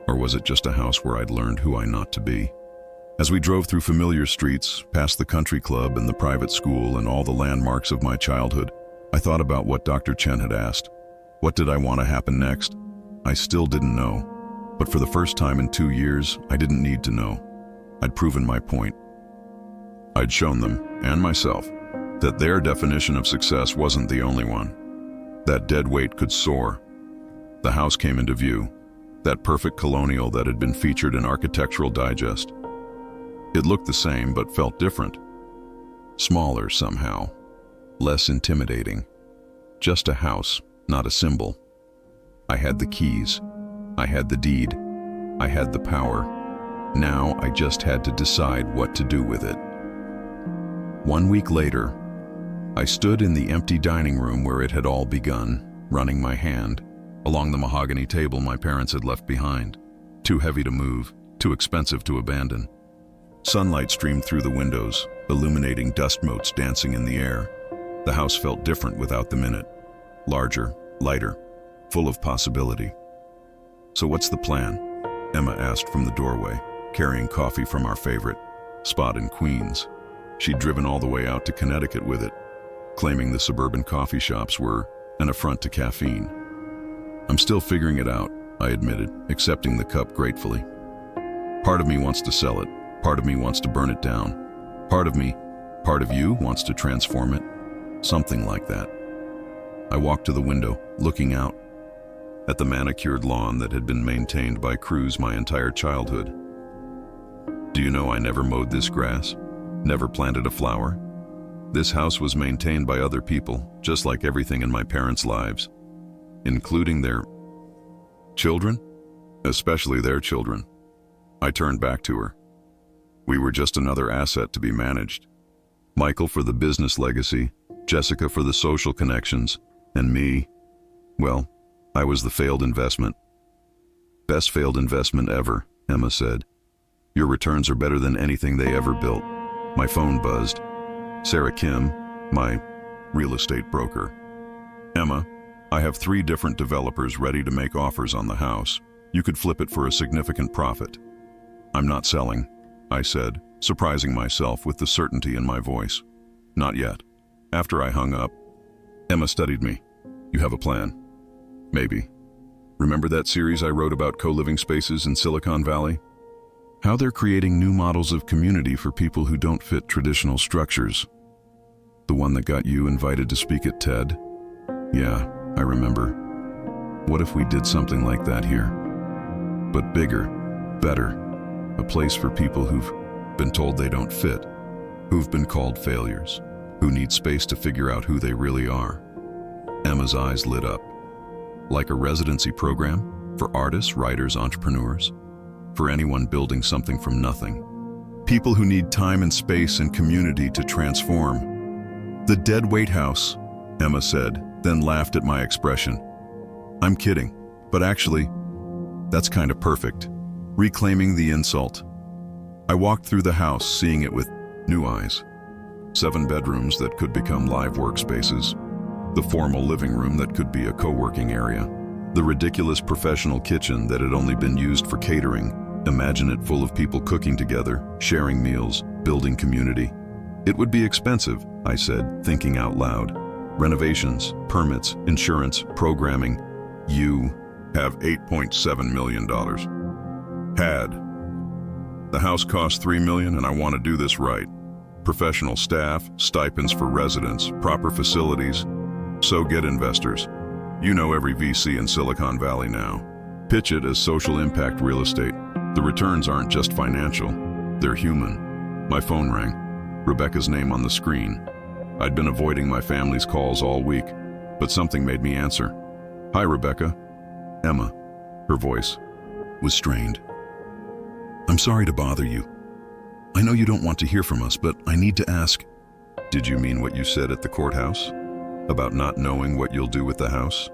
Or was it just a house where I'd learned who I not to be? As we drove through familiar streets, past the country club and the private school and all the landmarks of my childhood, I thought about what Dr. Chen had asked. What did I want to happen next? I still didn't know. But for the first time in 2 years, I didn't need to know. I'd proven my point. I'd shown them, and myself, that their definition of success wasn't the only one. That dead weight could soar. The house came into view, that perfect colonial that had been featured in Architectural Digest. It looked the same but felt different. Smaller somehow, less intimidating. Just a house, not a symbol. I had the keys. I had the deed. I had the power. Now I just had to decide what to do with it. 1 week later, I stood in the empty dining room where it had all begun, running my hand along the mahogany table my parents had left behind. Too heavy to move, too expensive to abandon. Sunlight streamed through the windows, illuminating dust motes dancing in the air. The house felt different without the minute. Larger, lighter, full of possibility. "So what's the plan?" Emma asked from the doorway, carrying coffee from our favorite spot in Queens. She'd driven all the way out to Connecticut with it, claiming the suburban coffee shops were an affront to caffeine. "I'm still figuring it out," I admitted, accepting the cup gratefully. "Part of me wants to sell it. Part of me wants to burn it down. Part of you wants to transform it. Something like that." I walked to the window, looking out at the manicured lawn that had been maintained by crews my entire childhood. "Do you know I never mowed this grass? Never planted a flower? This house was maintained by other people, just like everything in my parents' lives, including their children, especially their children." I turned back to her. We were just another asset to be managed. Michael for the business legacy, Jessica for the social connections, and me, well, I was the failed investment. "Best failed investment ever," Emma said. "Your returns are better than anything they ever built." My phone buzzed. Sarah Kim, my real estate broker. "Emma, I have 3 different developers ready to make offers on the house. You could flip it for a significant profit." "I'm not selling," I said, surprising myself with the certainty in my voice. "Not yet." After I hung up, Emma studied me. "You have a plan?" "Maybe. Remember that series I wrote about co-living spaces in Silicon Valley? How they're creating new models of community for people who don't fit traditional structures. The one that got you invited to speak at TED? Yeah, I remember. What if we did something like that here? But bigger, better. A place for people who've been told they don't fit, who've been called failures, who need space to figure out who they really are." Emma's eyes lit up. "Like a residency program for artists, writers, entrepreneurs, for anyone building something from nothing. People who need time and space and community to transform." "The dead weight house," Emma said, then laughed at my expression. "I'm kidding, but actually, that's kind of perfect. Reclaiming the insult." I walked through the house, seeing it with new eyes. 7 bedrooms that could become live workspaces. The formal living room that could be a co-working area. The ridiculous professional kitchen that had only been used for catering. Imagine it full of people cooking together, sharing meals, building community. "It would be expensive," I said, thinking out loud. "Renovations, permits, insurance, programming. You have $8.7 million. Had. The house cost $3 million and I want to do this right. Professional staff, stipends for residents, proper facilities. So get investors. You know every VC in Silicon Valley now. Pitch it as social impact real estate. The returns aren't just financial, they're human. My phone rang. Rebecca's name on the screen. I'd been avoiding my family's calls all week, but something made me answer. Hi, Rebecca. Emma. Her voice was strained. I'm sorry to bother you. I know you don't want to hear from us, but I need to ask. Did you mean what you said at the courthouse? About not knowing what you'll do with the house?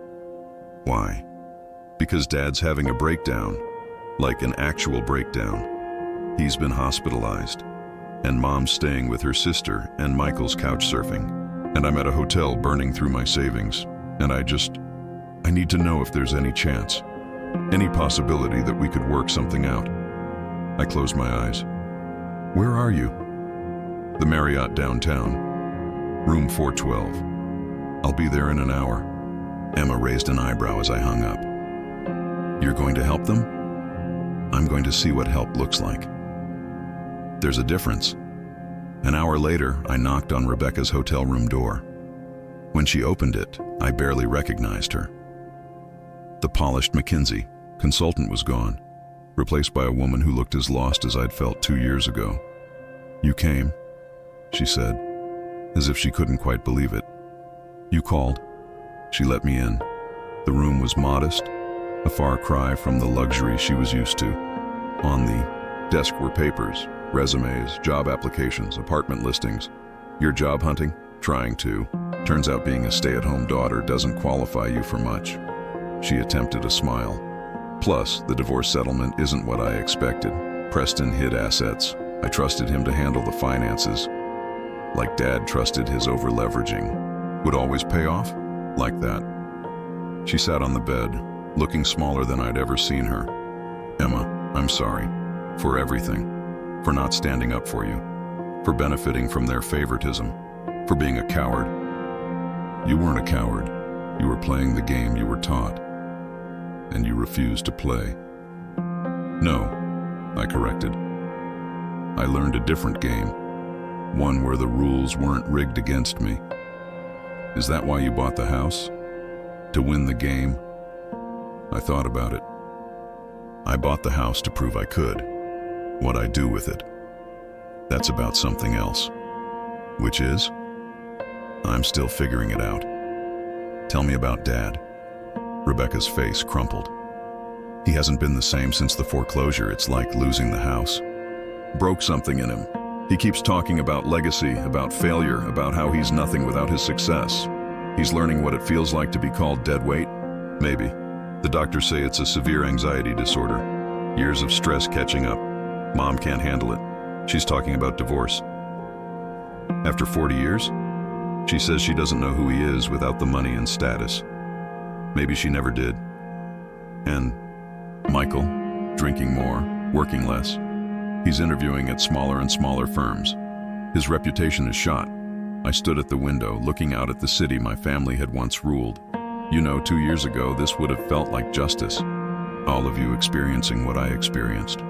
Why? Because Dad's having a breakdown, like an actual breakdown. He's been hospitalized, and Mom's staying with her sister, and Michael's couch surfing, and I'm at a hotel burning through my savings, and I need to know if there's any chance, any possibility that we could work something out. I closed my eyes. Where are you? The Marriott downtown, room 412. I'll be there in an hour. Emma raised an eyebrow as I hung up. You're going to help them? I'm going to see what help looks like. There's a difference. An hour later, I knocked on Rebecca's hotel room door. When she opened it, I barely recognized her. The polished McKinsey consultant was gone, replaced by a woman who looked as lost as I'd felt 2 years ago. You came, she said, as if she couldn't quite believe it. You called. She let me in. The room was modest, a far cry from the luxury she was used to. On the desk were papers, resumes, job applications, apartment listings. You're job hunting? Trying to. Turns out being a stay-at-home daughter doesn't qualify you for much. She attempted a smile. Plus, the divorce settlement isn't what I expected. Preston hid assets. I trusted him to handle the finances. Like Dad trusted his over-leveraging. Would always pay off? Like that. She sat on the bed, looking smaller than I'd ever seen her. Emma, I'm sorry. For everything. For not standing up for you. For benefiting from their favoritism. For being a coward. You weren't a coward. You were playing the game you were taught. And you refused to play. No, I corrected. I learned a different game. One where the rules weren't rigged against me. Is that why you bought the house? To win the game? I thought about it. I bought the house to prove I could. What I do with it. That's about something else. Which is? I'm still figuring it out. Tell me about Dad. Rebecca's face crumpled. He hasn't been the same since the foreclosure. It's like losing the house. Broke something in him. He keeps talking about legacy, about failure, about how he's nothing without his success. He's learning what it feels like to be called dead weight? Maybe. The doctors say it's a severe anxiety disorder. Years of stress catching up. Mom can't handle it. She's talking about divorce. After 40 years? She says she doesn't know who he is without the money and status. Maybe she never did. And Michael, drinking more, working less. He's interviewing at smaller and smaller firms. His reputation is shot. I stood at the window, looking out at the city my family had once ruled. You know, 2 years ago, this would have felt like justice. All of you experiencing what I experienced.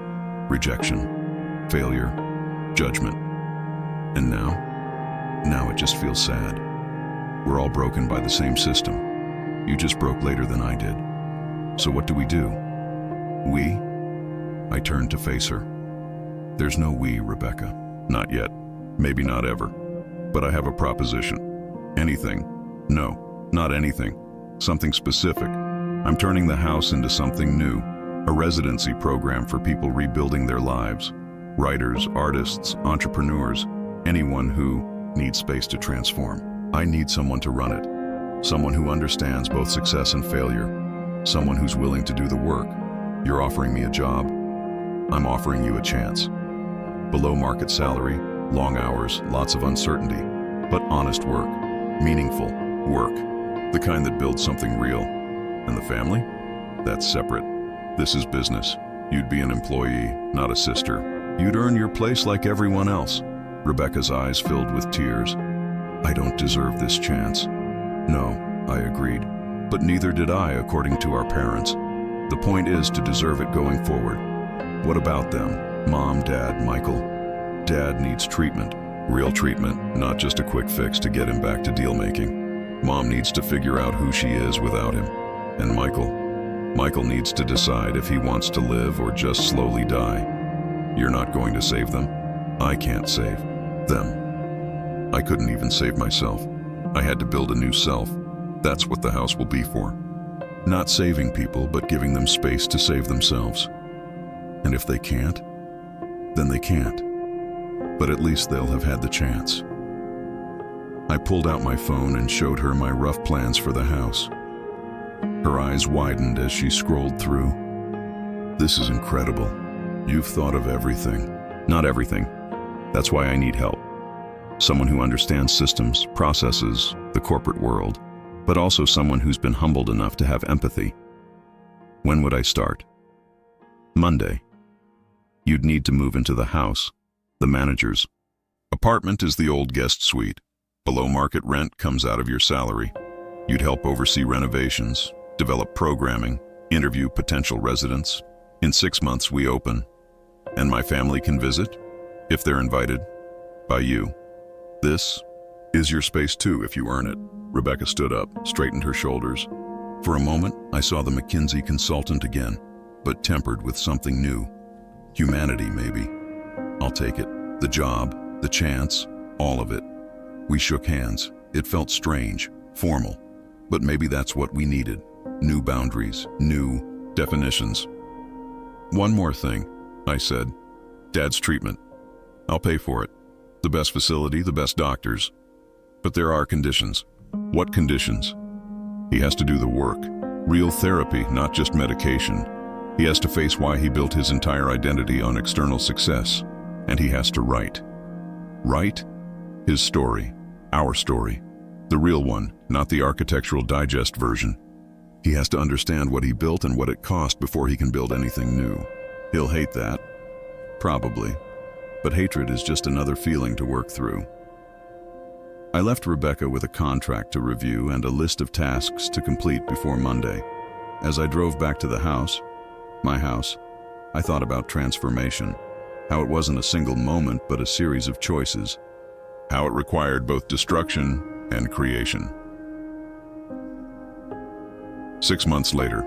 Rejection, failure, judgment. And now it just feels sad. We're all broken by the same system. You just broke later than I did. So what do? We? I turned to face her. There's no we, Rebecca. Not yet. Maybe not ever. But I have a proposition. Anything. No, not anything. Something specific. I'm turning the house into something new. A residency program for people rebuilding their lives. Writers, artists, entrepreneurs, anyone who needs space to transform. I need someone to run it. Someone who understands both success and failure. Someone who's willing to do the work. You're offering me a job. I'm offering you a chance. Below market salary, long hours, lots of uncertainty, but honest work, meaningful work, the kind that builds something real. And the family? That's separate. This is business. You'd be an employee, not a sister. You'd earn your place like everyone else. Rebecca's eyes filled with tears. I don't deserve this chance. No, I agreed. But neither did I, according to our parents. The point is to deserve it going forward. What about them? Mom, Dad, Michael? Dad needs treatment. Real treatment, not just a quick fix to get him back to deal making. Mom needs to figure out who she is without him. And Michael needs to decide if he wants to live or just slowly die. You're not going to save them. I can't save them. I couldn't even save myself. I had to build a new self. That's what the house will be for. Not saving people, but giving them space to save themselves. And if they can't, then they can't. But at least they'll have had the chance. I pulled out my phone and showed her my rough plans for the house. Her eyes widened as she scrolled through. This is incredible. You've thought of everything. Not everything. That's why I need help. Someone who understands systems, processes, the corporate world, but also someone who's been humbled enough to have empathy. When would I start? Monday. You'd need to move into the house, the manager's. Apartment is the old guest suite. Below market rent comes out of your salary. You'd help oversee renovations, develop programming, interview potential residents. In 6 months we open. And my family can visit, if they're invited, by you. This is your space too if you earn it. Rebecca stood up, straightened her shoulders. For a moment, I saw the McKinsey consultant again, but tempered with something new. Humanity, maybe. I'll take it. The job, the chance, all of it. We shook hands. It felt strange, formal, but maybe that's what we needed. New boundaries, new definitions. One more thing, I said. Dad's treatment. I'll pay for it. The best facility, the best doctors. But there are conditions. What conditions? He has to do the work. Real therapy, not just medication. He has to face why he built his entire identity on external success. And he has to write. Write? His story. Our story. The real one, not the Architectural Digest version. He has to understand what he built and what it cost before he can build anything new. He'll hate that. Probably. But hatred is just another feeling to work through. I left Rebecca with a contract to review and a list of tasks to complete before Monday. As I drove back to the house, my house, I thought about transformation. How it wasn't a single moment, but a series of choices. How it required both destruction and creation. 6 months later,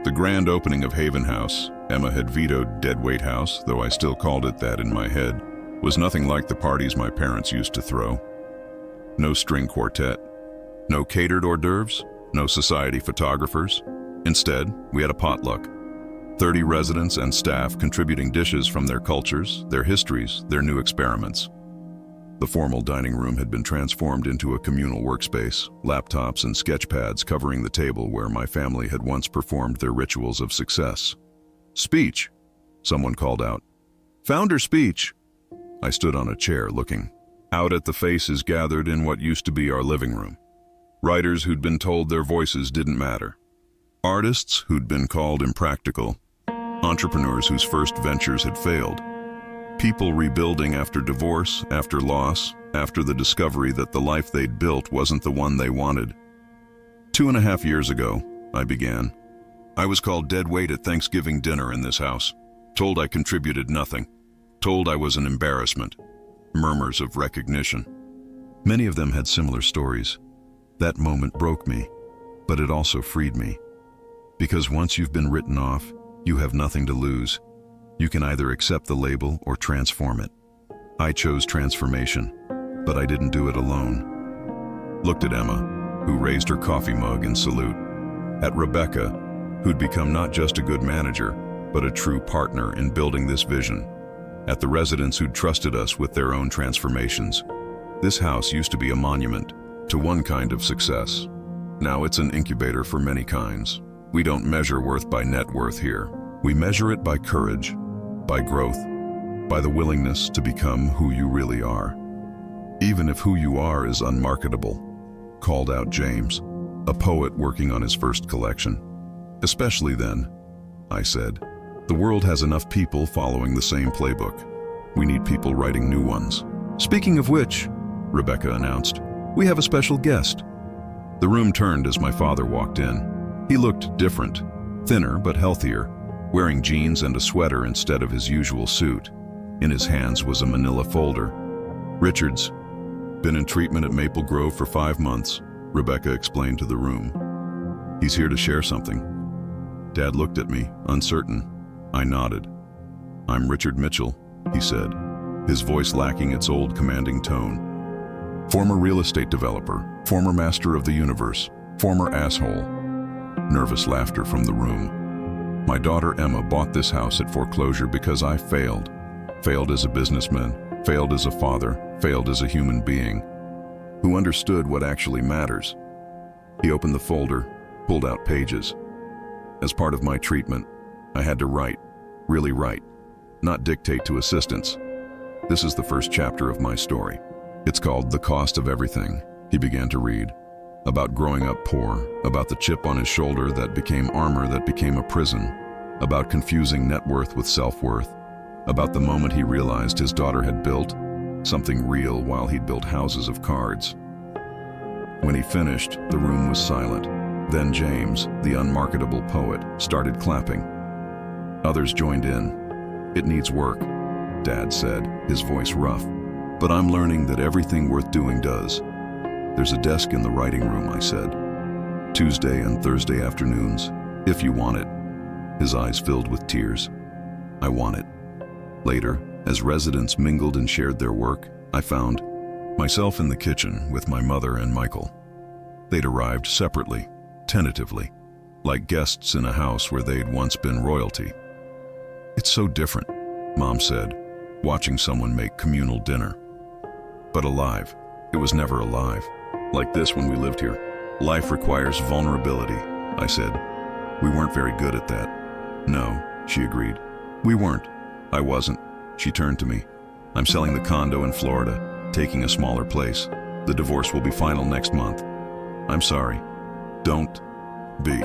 the grand opening of Haven House, Emma had vetoed Deadweight House, though I still called it that in my head, was nothing like the parties my parents used to throw. No string quartet, no catered hors d'oeuvres, no society photographers. Instead, we had a potluck. 30 residents and staff contributing dishes from their cultures, their histories, their new experiments. The formal dining room had been transformed into a communal workspace, laptops and sketch pads covering the table where my family had once performed their rituals of success. Speech, someone called out. Founder speech. I stood on a chair looking out at the faces gathered in what used to be our living room. Writers who'd been told their voices didn't matter. Artists who'd been called impractical. Entrepreneurs whose first ventures had failed. People rebuilding after divorce, after loss, after the discovery that the life they'd built wasn't the one they wanted. 2.5 years ago, I began. I was called dead weight at Thanksgiving dinner in this house. Told I contributed nothing. Told I was an embarrassment. Murmurs of recognition. Many of them had similar stories. That moment broke me, but it also freed me. Because once you've been written off, you have nothing to lose. You can either accept the label or transform it. I chose transformation, but I didn't do it alone. Looked at Emma, who raised her coffee mug in salute. At Rebecca, who'd become not just a good manager, but a true partner in building this vision. At the residents who'd trusted us with their own transformations. This house used to be a monument to one kind of success. Now it's an incubator for many kinds. We don't measure worth by net worth here. We measure it by courage, by growth, by the willingness to become who you really are. Even if who you are is unmarketable, called out James, a poet working on his first collection. Especially then, I said, the world has enough people following the same playbook. We need people writing new ones. Speaking of which, Rebecca announced, we have a special guest. The room turned as my father walked in. He looked different, thinner but healthier, wearing jeans and a sweater instead of his usual suit. In his hands was a manila folder. Richards, been in treatment at Maple Grove for 5 months. Rebecca explained to the room. "He's here to share something." Dad looked at me, uncertain. I nodded. "I'm Richard Mitchell," he said, his voice lacking its old commanding tone. "Former real estate developer, former master of the universe, former asshole." Nervous laughter from the room. "My daughter Emma bought this house at foreclosure because I failed. Failed as a businessman, failed as a father, failed as a human being who understood what actually matters." He opened the folder, pulled out pages. "As part of my treatment, I had to write, really write, not dictate to assistants. This is the first chapter of my story. It's called The Cost of Everything," he began to read. About growing up poor, about the chip on his shoulder that became armor that became a prison, about confusing net worth with self-worth, about the moment he realized his daughter had built something real while he'd built houses of cards. When he finished, the room was silent. Then James, the unmarketable poet, started clapping. Others joined in. "It needs work," Dad said, his voice rough. "But I'm learning that everything worth doing does." "There's a desk in the writing room," I said. "Tuesday and Thursday afternoons, if you want it." His eyes filled with tears. "I want it." Later, as residents mingled and shared their work, I found myself in the kitchen with my mother and Michael. They'd arrived separately, tentatively, like guests in a house where they'd once been royalty. "It's so different," Mom said, watching someone make communal dinner. "But alive. It was never alive. Like this when we lived here. Life requires vulnerability," I said. "We weren't very good at that." "No," she agreed. "We weren't." I wasn't. She turned to me. "I'm selling the condo in Florida, taking a smaller place. The divorce will be final next month." "I'm sorry." "Don't be.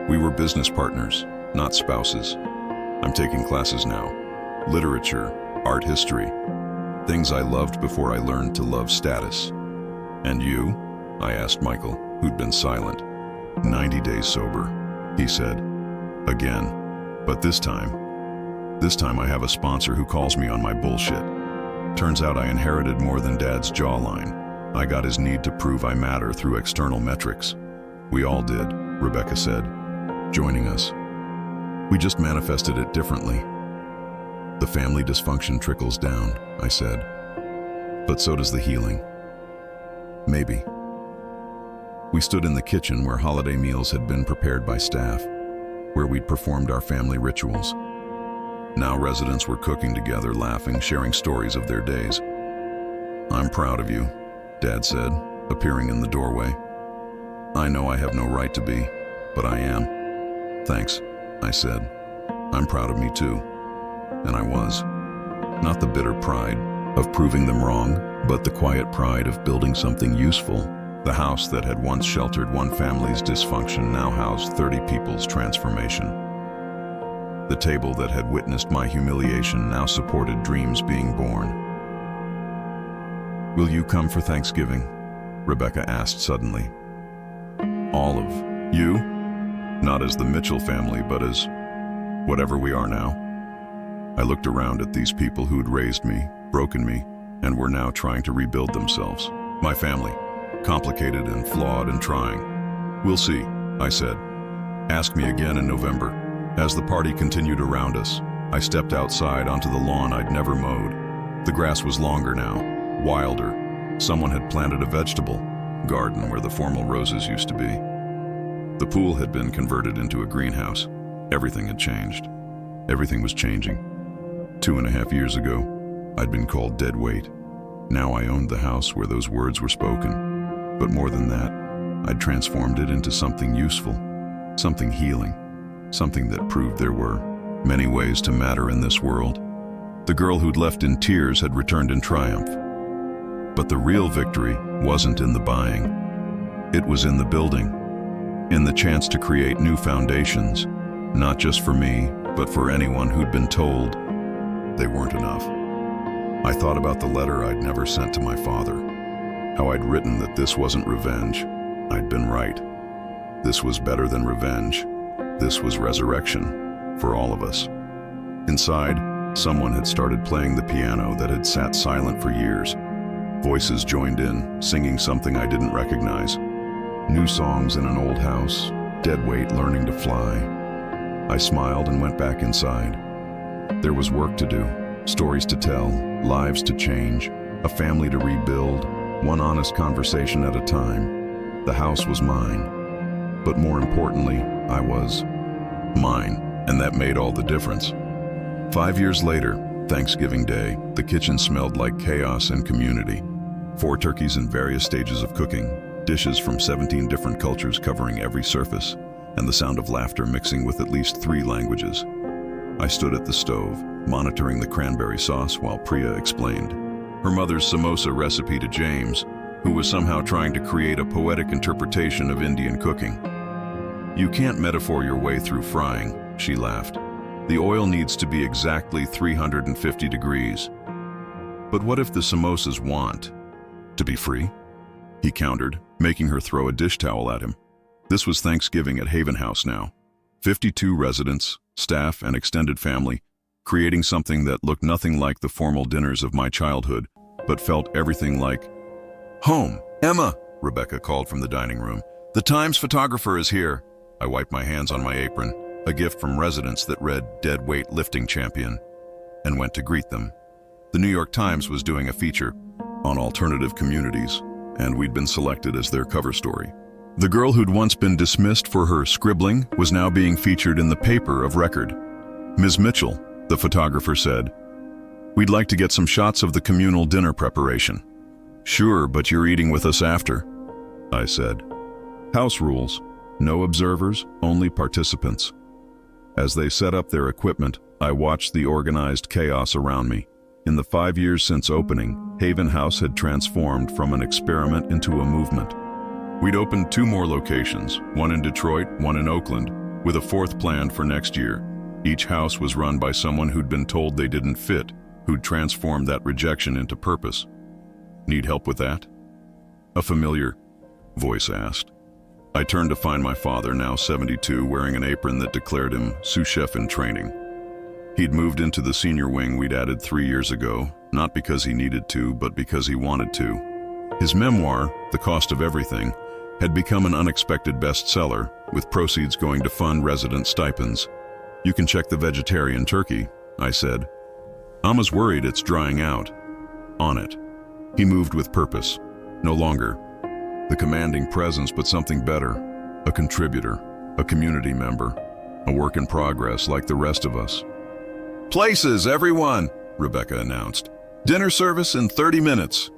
We were business partners, not spouses. I'm taking classes now. Literature, art history. Things I loved before I learned to love status." "And you?" I asked Michael, who'd been silent. 90 days sober," he said. "Again. But this time I have a sponsor who calls me on my bullshit. Turns out I inherited more than Dad's jawline. I got his need to prove I matter through external metrics." "We all did," Rebecca said, joining us. "We just manifested it differently." "The family dysfunction trickles down," I said. "But so does the healing." "Maybe." We stood in the kitchen where holiday meals had been prepared by staff, where we'd performed our family rituals. Now residents were cooking together, laughing, sharing stories of their days. "I'm proud of you," Dad said, appearing in the doorway. "I know I have no right to be, but I am." "Thanks," I said. "I'm proud of me too." And I was. Not the bitter pride of proving them wrong, but the quiet pride of building something useful. The house that had once sheltered one family's dysfunction now housed 30 people's transformation. The table that had witnessed my humiliation now supported dreams being born. "Will you come for Thanksgiving?" Rebecca asked suddenly. "All of you? Not as the Mitchell family, but as whatever we are now?" I looked around at these people who'd raised me, broken me, and were now trying to rebuild themselves. My family, complicated and flawed and trying. "We'll see," I said. "Ask me again in November." As the party continued around us, I stepped outside onto the lawn I'd never mowed. The grass was longer now, wilder. Someone had planted a vegetable garden where the formal roses used to be. The pool had been converted into a greenhouse. Everything had changed. Everything was changing. 2.5 years ago, I'd been called dead weight. Now I owned the house where those words were spoken. But more than that, I'd transformed it into something useful, something healing, something that proved there were many ways to matter in this world. The girl who'd left in tears had returned in triumph. But the real victory wasn't in the buying. It was in the building, in the chance to create new foundations, not just for me, but for anyone who'd been told they weren't enough. I thought about the letter I'd never sent to my father, how I'd written that this wasn't revenge. I'd been right. This was better than revenge. This was resurrection for all of us. Inside, someone had started playing the piano that had sat silent for years. Voices joined in, singing something I didn't recognize. New songs in an old house, dead weight learning to fly. I smiled and went back inside. There was work to do, stories to tell, lives to change, a family to rebuild, one honest conversation at a time. The house was mine, but more importantly, I was mine, and that made all the difference. 5 years later, Thanksgiving Day, the kitchen smelled like chaos and community. 4 turkeys in various stages of cooking, dishes from 17 different cultures covering every surface, and the sound of laughter mixing with at least 3 languages. I stood at the stove, monitoring the cranberry sauce while Priya explained her mother's samosa recipe to James, who was somehow trying to create a poetic interpretation of Indian cooking. "You can't metaphor your way through frying," she laughed. "The oil needs to be exactly 350 degrees. But what if the samosas want to be free?" He countered, making her throw a dish towel at him. This was Thanksgiving at Haven House now. 52 residents, staff, and extended family, creating something that looked nothing like the formal dinners of my childhood, but felt everything like home. "Emma," Rebecca called from the dining room, "the Times photographer is here." I wiped my hands on my apron, a gift from residents that read "Dead Weight Lifting Champion," and went to greet them. The New York Times was doing a feature on alternative communities, and we'd been selected as their cover story. The girl who'd once been dismissed for her scribbling was now being featured in the paper of record. "Ms. Mitchell," the photographer said, "we'd like to get some shots of the communal dinner preparation." "Sure, but you're eating with us after," I said. House rules: no observers, only participants. As they set up their equipment, I watched the organized chaos around me. In the 5 years since opening, Haven House had transformed from an experiment into a movement. We'd opened 2 more locations, one in Detroit, one in Oakland, with a 4th planned for next year. Each house was run by someone who'd been told they didn't fit, who'd transformed that rejection into purpose. "Need help with that?" a familiar voice asked. I turned to find my father, now 72, wearing an apron that declared him sous chef in training. He'd moved into the senior wing we'd added 3 years ago, not because he needed to, but because he wanted to. His memoir, The Cost of Everything, had become an unexpected bestseller, with proceeds going to fund resident stipends. "You can check the vegetarian turkey," I said. "Amma's worried it's drying out." On it. He moved with purpose. No longer the commanding presence, but something better. A contributor, a community member, a work in progress like the rest of us. "Places, everyone," Rebecca announced. "Dinner service in 30 minutes.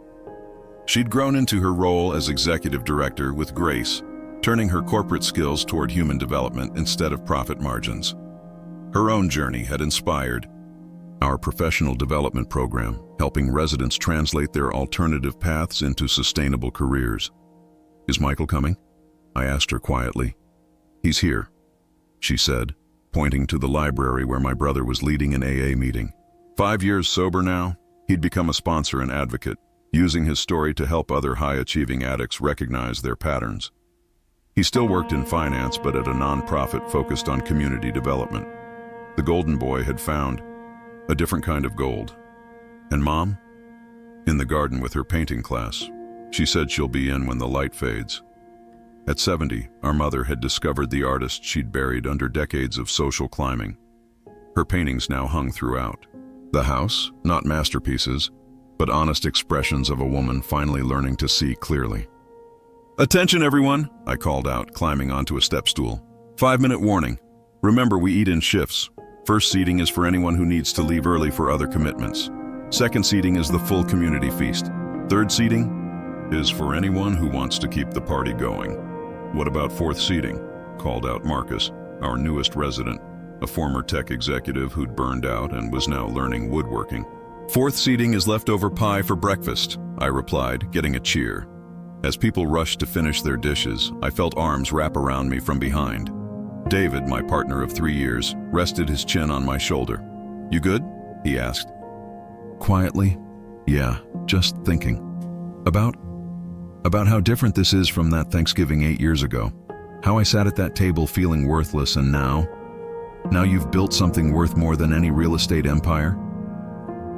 She'd grown into her role as executive director with grace, turning her corporate skills toward human development instead of profit margins. Her own journey had inspired our professional development program, helping residents translate their alternative paths into sustainable careers. "Is Michael coming?" I asked her quietly. "He's here," she said, pointing to the library where my brother was leading an AA meeting. 5 years sober now, he'd become a sponsor and advocate, using his story to help other high-achieving addicts recognize their patterns. He still worked in finance, but at a nonprofit focused on community development. The golden boy had found a different kind of gold. "And Mom?" "In the garden with her painting class. She said she'll be in when the light fades." At 70, our mother had discovered the artist she'd buried under decades of social climbing. Her paintings now hung throughout the house, not masterpieces, but honest expressions of a woman finally learning to see clearly. "Attention, everyone," I called out, climbing onto a step stool. 5-minute warning. Remember, we eat in shifts. First seating is for anyone who needs to leave early for other commitments. Second seating is the full community feast. Third seating is for anyone who wants to keep the party going. "What about 4th seating?" called out Marcus, our newest resident, a former tech executive who'd burned out and was now learning woodworking. "4th seating is leftover pie for breakfast," I replied, getting a cheer. As people rushed to finish their dishes, I felt arms wrap around me from behind. David, my partner of 3 years, rested his chin on my shoulder. "You good?" he asked. Quietly, "Yeah, just thinking. About how different this is from that Thanksgiving 8 years ago. How I sat at that table feeling worthless, and now you've built something worth more than any real estate empire."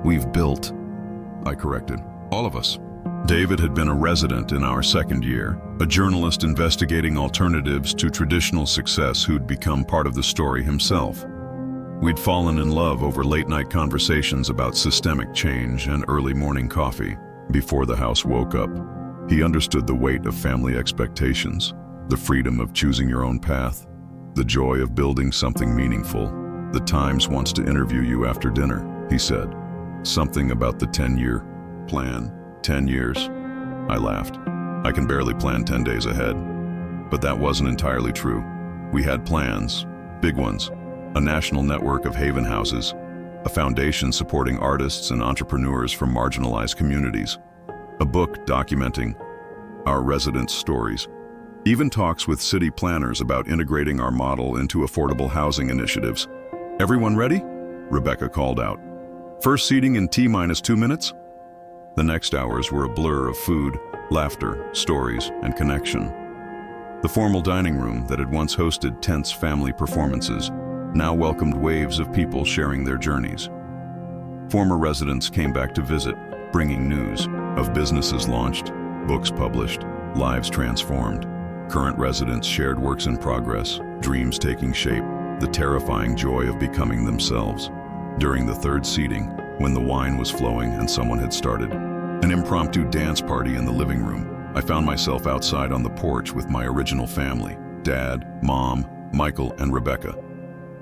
"We've built," I corrected. "All of us." David had been a resident in our second year, a journalist investigating alternatives to traditional success who'd become part of the story himself. We'd fallen in love over late-night conversations about systemic change and early morning coffee before the house woke up. He understood the weight of family expectations, the freedom of choosing your own path, the joy of building something meaningful. "The Times wants to interview you after dinner," he said. "Something about the 10-year plan." 10 years? I laughed. I can barely plan 10 days ahead. But that wasn't entirely true. We had plans, big ones, a national network of haven houses, a foundation supporting artists and entrepreneurs from marginalized communities, a book documenting our residents' stories, even talks with city planners about integrating our model into affordable housing initiatives. "Everyone ready?" Rebecca called out. "First seating in T-2 minutes?" The next hours were a blur of food, laughter, stories, and connection. The formal dining room that had once hosted tense family performances now welcomed waves of people sharing their journeys. Former residents came back to visit, bringing news of businesses launched, books published, lives transformed. Current residents shared works in progress, dreams taking shape, the terrifying joy of becoming themselves. During the third seating, when the wine was flowing and someone had started an impromptu dance party in the living room, I found myself outside on the porch with my original family, Dad, Mom, Michael, and Rebecca.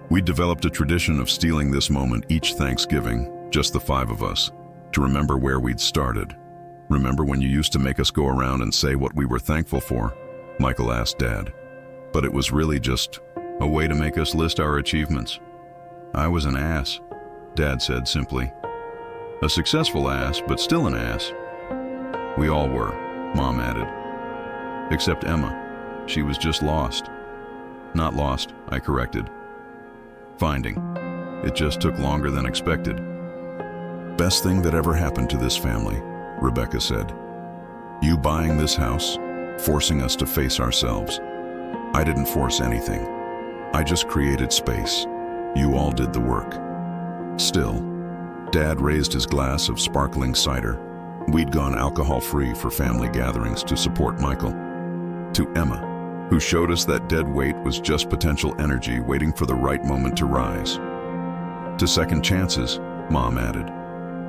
We'd developed a tradition of stealing this moment each Thanksgiving, just the five of us, to remember where we'd started. "Remember when you used to make us go around and say what we were thankful for?" Michael asked Dad. "But it was really just a way to make us list our achievements." "I was an ass," Dad said simply. "A successful ass, but still an ass." "We all were," Mom added. "Except Emma. She was just lost." "Not lost," I corrected. "Finding. It just took longer than expected." "Best thing that ever happened to this family," Rebecca said. "You buying this house, forcing us to face ourselves. I didn't force anything. I just created space. You all did the work." Still, Dad raised his glass of sparkling cider. We'd gone alcohol-free for family gatherings to support Michael. To Emma, who showed us that dead weight was just potential energy waiting for the right moment to rise. To second chances, Mom added.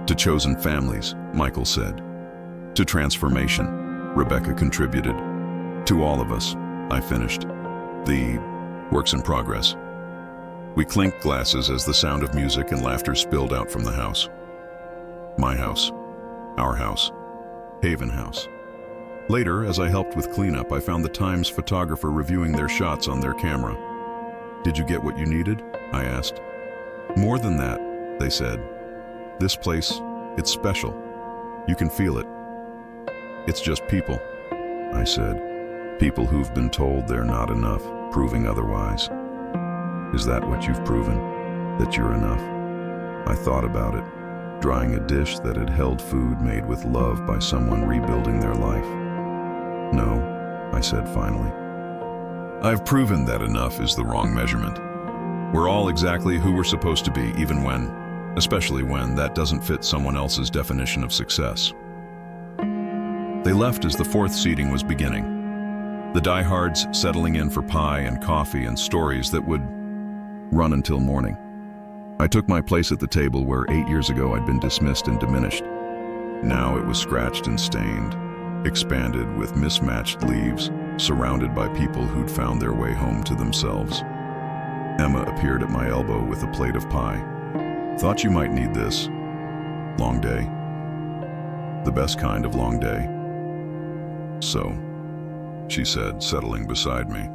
To chosen families, Michael said. To transformation, Rebecca contributed. To all of us, I finished. The works in progress. We clinked glasses as the sound of music and laughter spilled out from the house. My house. Our house. Haven House. Later, as I helped with cleanup, I found the Times photographer reviewing their shots on their camera. "Did you get what you needed?" I asked. "More than that," they said. "This place, it's special. You can feel it. It's just people," I said. "People who've been told they're not enough, proving otherwise." "Is that what you've proven? That you're enough?" I thought about it, drying a dish that had held food made with love by someone rebuilding their life. "No," I said finally. "I've proven that enough is the wrong measurement. We're all exactly who we're supposed to be, especially when that doesn't fit someone else's definition of success." They left as the fourth seating was beginning. The diehards settling in for pie and coffee and stories that would run until morning. I took my place at the table where 8 years ago I'd been dismissed and diminished. Now it was scratched and stained, expanded with mismatched leaves, surrounded by people who'd found their way home to themselves. Emma appeared at my elbow with a plate of pie. "Thought you might need this. Long day. The best kind of long day." "So," she said, settling beside me.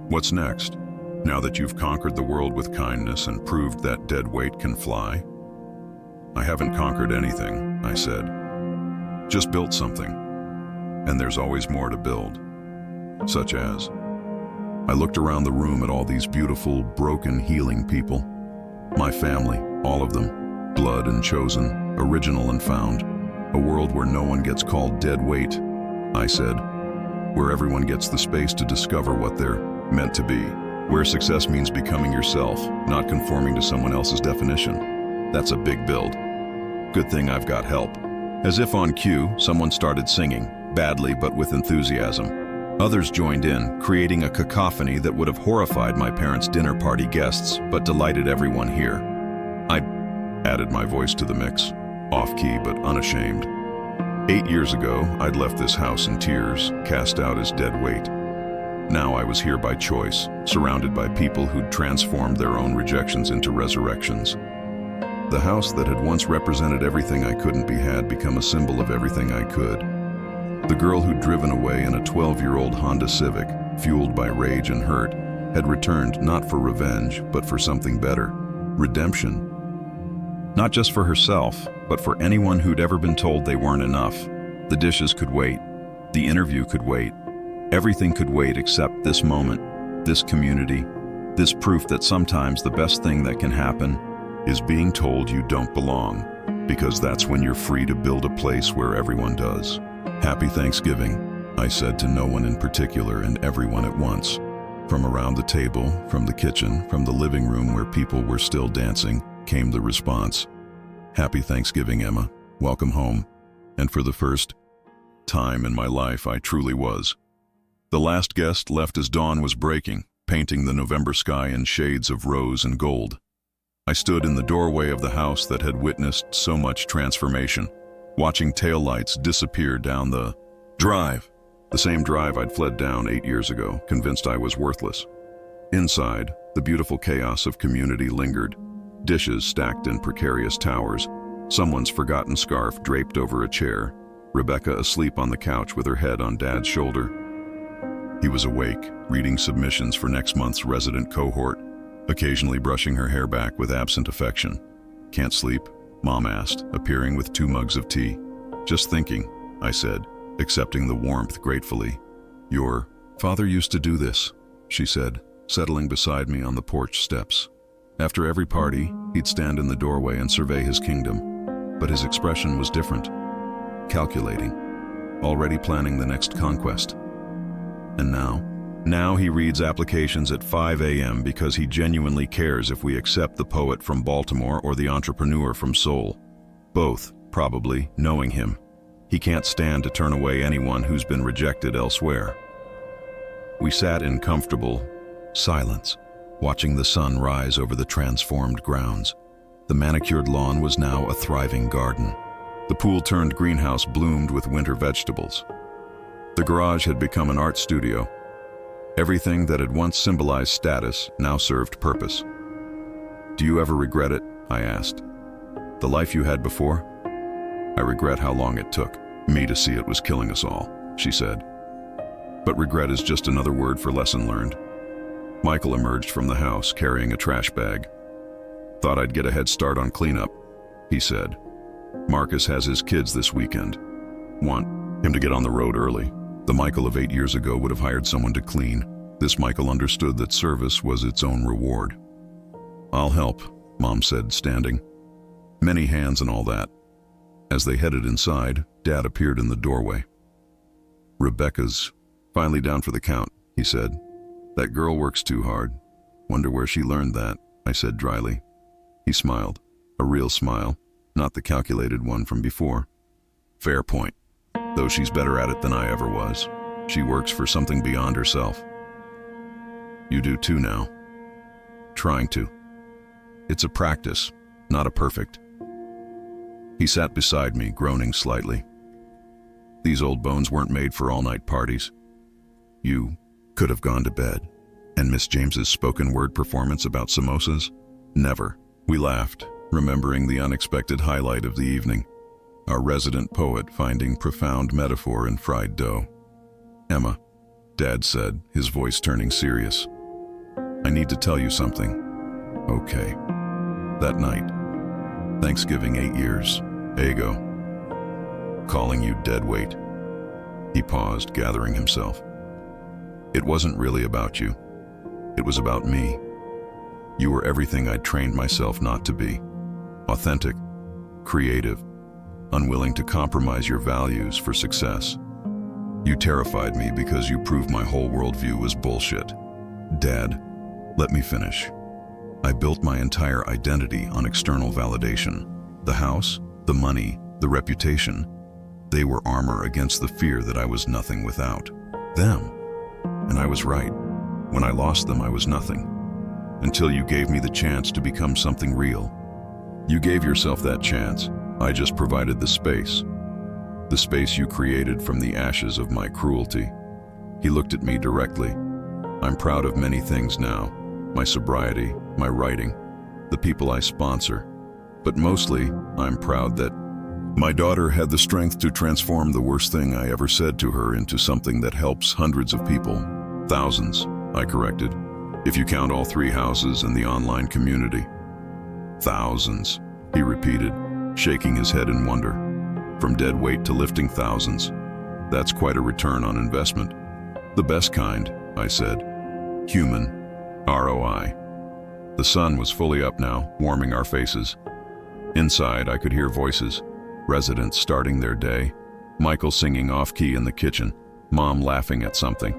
"What's next? Now that you've conquered the world with kindness and proved that dead weight can fly?" "I haven't conquered anything," I said. "Just built something. And there's always more to build." "Such as?" I looked around the room at all these beautiful, broken, healing people. My family, all of them, blood and chosen, original and found. A world where no one gets called dead weight, I said. Where everyone gets the space to discover what they're meant to be. Where success means becoming yourself, not conforming to someone else's definition. That's a big build. Good thing I've got help. As if on cue, someone started singing, badly but with enthusiasm. Others joined in, creating a cacophony that would have horrified my parents' dinner party guests, but delighted everyone here. I added my voice to the mix, off-key but unashamed. 8 years ago, I'd left this house in tears, cast out as dead weight. Now I was here by choice, surrounded by people who'd transformed their own rejections into resurrections. The house that had once represented everything I couldn't be had become a symbol of everything I could. The girl who'd driven away in a 12-year-old Honda Civic, fueled by rage and hurt, had returned not for revenge, but for something better, redemption. Not just for herself, but for anyone who'd ever been told they weren't enough. The dishes could wait. The interview could wait. Everything could wait except this moment, this community, this proof that sometimes the best thing that can happen is being told you don't belong, because that's when you're free to build a place where everyone does. Happy Thanksgiving, I said to no one in particular and everyone at once. From around the table, from the kitchen, from the living room where people were still dancing, came the response. Happy Thanksgiving, Emma. Welcome home. And for the first time in my life, I truly was. The last guest left as dawn was breaking, painting the November sky in shades of rose and gold. I stood in the doorway of the house that had witnessed so much transformation, watching taillights disappear down the drive, the same drive I'd fled down 8 years ago, convinced I was worthless. Inside, the beautiful chaos of community lingered, dishes stacked in precarious towers, someone's forgotten scarf draped over a chair, Rebecca asleep on the couch with her head on Dad's shoulder. He was awake, reading submissions for next month's resident cohort, occasionally brushing her hair back with absent affection. Can't sleep? Mom asked, appearing with 2 mugs of tea. Just thinking, I said, accepting the warmth gratefully. Your father used to do this, she said, settling beside me on the porch steps. After every party, he'd stand in the doorway and survey his kingdom, but his expression was different. Calculating, already planning the next conquest. And now he reads applications at 5 a.m. because he genuinely cares if we accept the poet from Baltimore or the entrepreneur from Seoul. Both, probably, knowing him. He can't stand to turn away anyone who's been rejected elsewhere. We sat in comfortable silence, watching the sun rise over the transformed grounds. The manicured lawn was now a thriving garden. The pool-turned greenhouse bloomed with winter vegetables. The garage had become an art studio. Everything that had once symbolized status now served purpose. Do you ever regret it? I asked. The life you had before? I regret how long it took me to see it was killing us all, she said. But regret is just another word for lesson learned. Michael emerged from the house carrying a trash bag. Thought I'd get a head start on cleanup, he said. Marcus has his kids this weekend. Want him to get on the road early. The Michael of 8 years ago would have hired someone to clean. This Michael understood that service was its own reward. I'll help, Mom said, standing. Many hands and all that. As they headed inside, Dad appeared in the doorway. Rebecca's finally down for the count, he said. That girl works too hard. Wonder where she learned that, I said dryly. He smiled, a real smile, not the calculated one from before. Fair point. Though she's better at it than I ever was. She works for something beyond herself. You do too now. Trying to. It's a practice, not a perfect. He sat beside me, groaning slightly. These old bones weren't made for all-night parties. You could have gone to bed. And Miss James's spoken word performance about samosas? Never. We laughed, remembering the unexpected highlight of the evening. Our resident poet finding profound metaphor in fried dough. Emma, Dad said, his voice turning serious. I need to tell you something. Okay. That night, Thanksgiving 8 years ago, calling you dead weight. He paused, gathering himself. It wasn't really about you. It was about me. You were everything I'd trained myself not to be. Authentic, creative, unwilling to compromise your values for success. You terrified me because you proved my whole worldview was bullshit. Dad, let me finish. I built my entire identity on external validation. The house, the money, the reputation. They were armor against the fear that I was nothing without them. And I was right. When I lost them, I was nothing. Until you gave me the chance to become something real. You gave yourself that chance. I just provided the space. The space you created from the ashes of my cruelty. He looked at me directly. I'm proud of many things now. My sobriety, my writing, the people I sponsor. But mostly, I'm proud that my daughter had the strength to transform the worst thing I ever said to her into something that helps hundreds of people. Thousands, I corrected, if you count all 3 houses and the online community. Thousands, he repeated, shaking his head in wonder. From dead weight to lifting thousands. That's quite a return on investment. The best kind, I said. Human, ROI. The sun was fully up now, warming our faces. Inside, I could hear voices. Residents starting their day. Michael singing off-key in the kitchen. Mom laughing at something.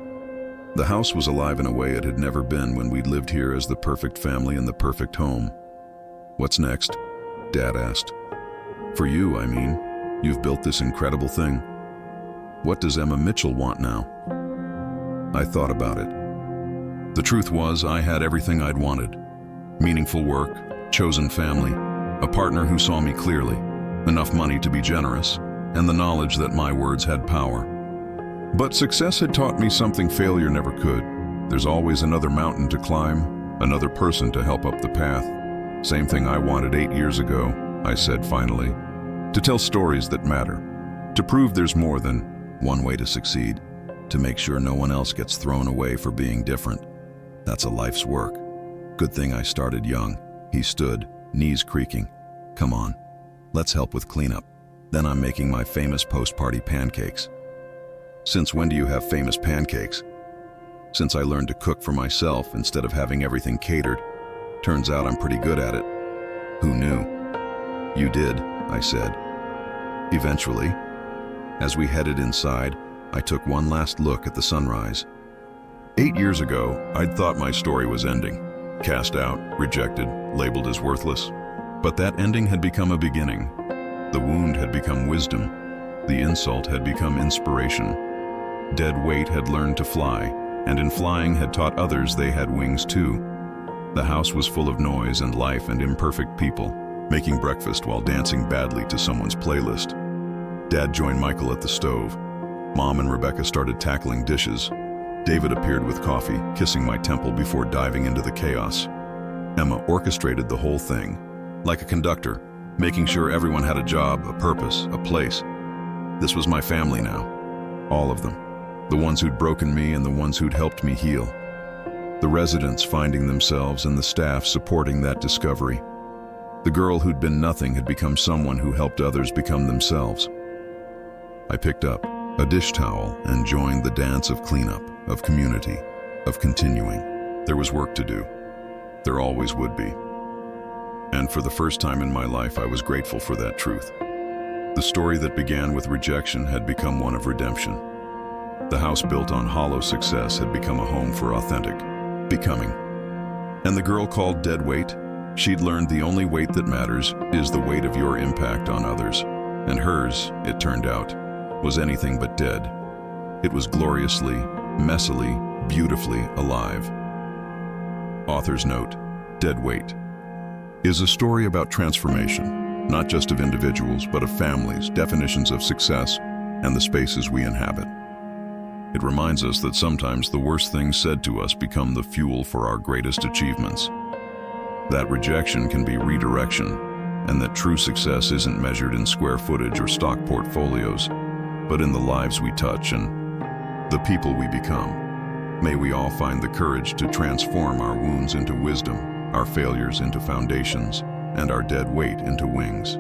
The house was alive in a way it had never been when we'd lived here as the perfect family in the perfect home. What's next? Dad asked. For you, I mean. You've built this incredible thing. What does Emma Mitchell want now? I thought about it. The truth was, I had everything I'd wanted. Meaningful work, chosen family, a partner who saw me clearly, enough money to be generous, and the knowledge that my words had power. But success had taught me something failure never could. There's always another mountain to climb, another person to help up the path. Same thing I wanted 8 years ago, I said finally. To tell stories that matter. To prove there's more than one way to succeed. To make sure no one else gets thrown away for being different. That's a life's work. Good thing I started young. He stood, knees creaking. Come on, let's help with cleanup. Then I'm making my famous post-party pancakes. Since when do you have famous pancakes? Since I learned to cook for myself instead of having everything catered. Turns out I'm pretty good at it. Who knew? You did, I said. Eventually, as we headed inside, I took one last look at the sunrise. 8 years ago, I'd thought my story was ending. Cast out, rejected, labeled as worthless. But that ending had become a beginning. The wound had become wisdom. The insult had become inspiration. Dead weight had learned to fly, and in flying had taught others they had wings too. The house was full of noise and life and imperfect people, making breakfast while dancing badly to someone's playlist. Dad joined Michael at the stove. Mom and Rebecca started tackling dishes. David appeared with coffee, kissing my temple before diving into the chaos. Emma orchestrated the whole thing, like a conductor, making sure everyone had a job, a purpose, a place. This was my family now. All of them. The ones who'd broken me and the ones who'd helped me heal. The residents finding themselves and the staff supporting that discovery. The girl who'd been nothing had become someone who helped others become themselves. I picked up a dish towel and joined the dance of cleanup, of community, of continuing. There was work to do. There always would be. And for the first time in my life, I was grateful for that truth. The story that began with rejection had become one of redemption. The house built on hollow success had become a home for authentic becoming. And the girl called dead weight, she'd learned the only weight that matters is the weight of your impact on others. And hers, it turned out, was anything but dead. It was gloriously, messily, beautifully alive. Author's note, Dead Weight, is a story about transformation, not just of individuals, but of families, definitions of success, and the spaces we inhabit. It reminds us that sometimes the worst things said to us become the fuel for our greatest achievements. That rejection can be redirection, and that true success isn't measured in square footage or stock portfolios, but in the lives we touch and the people we become. May we all find the courage to transform our wounds into wisdom, our failures into foundations, and our dead weight into wings.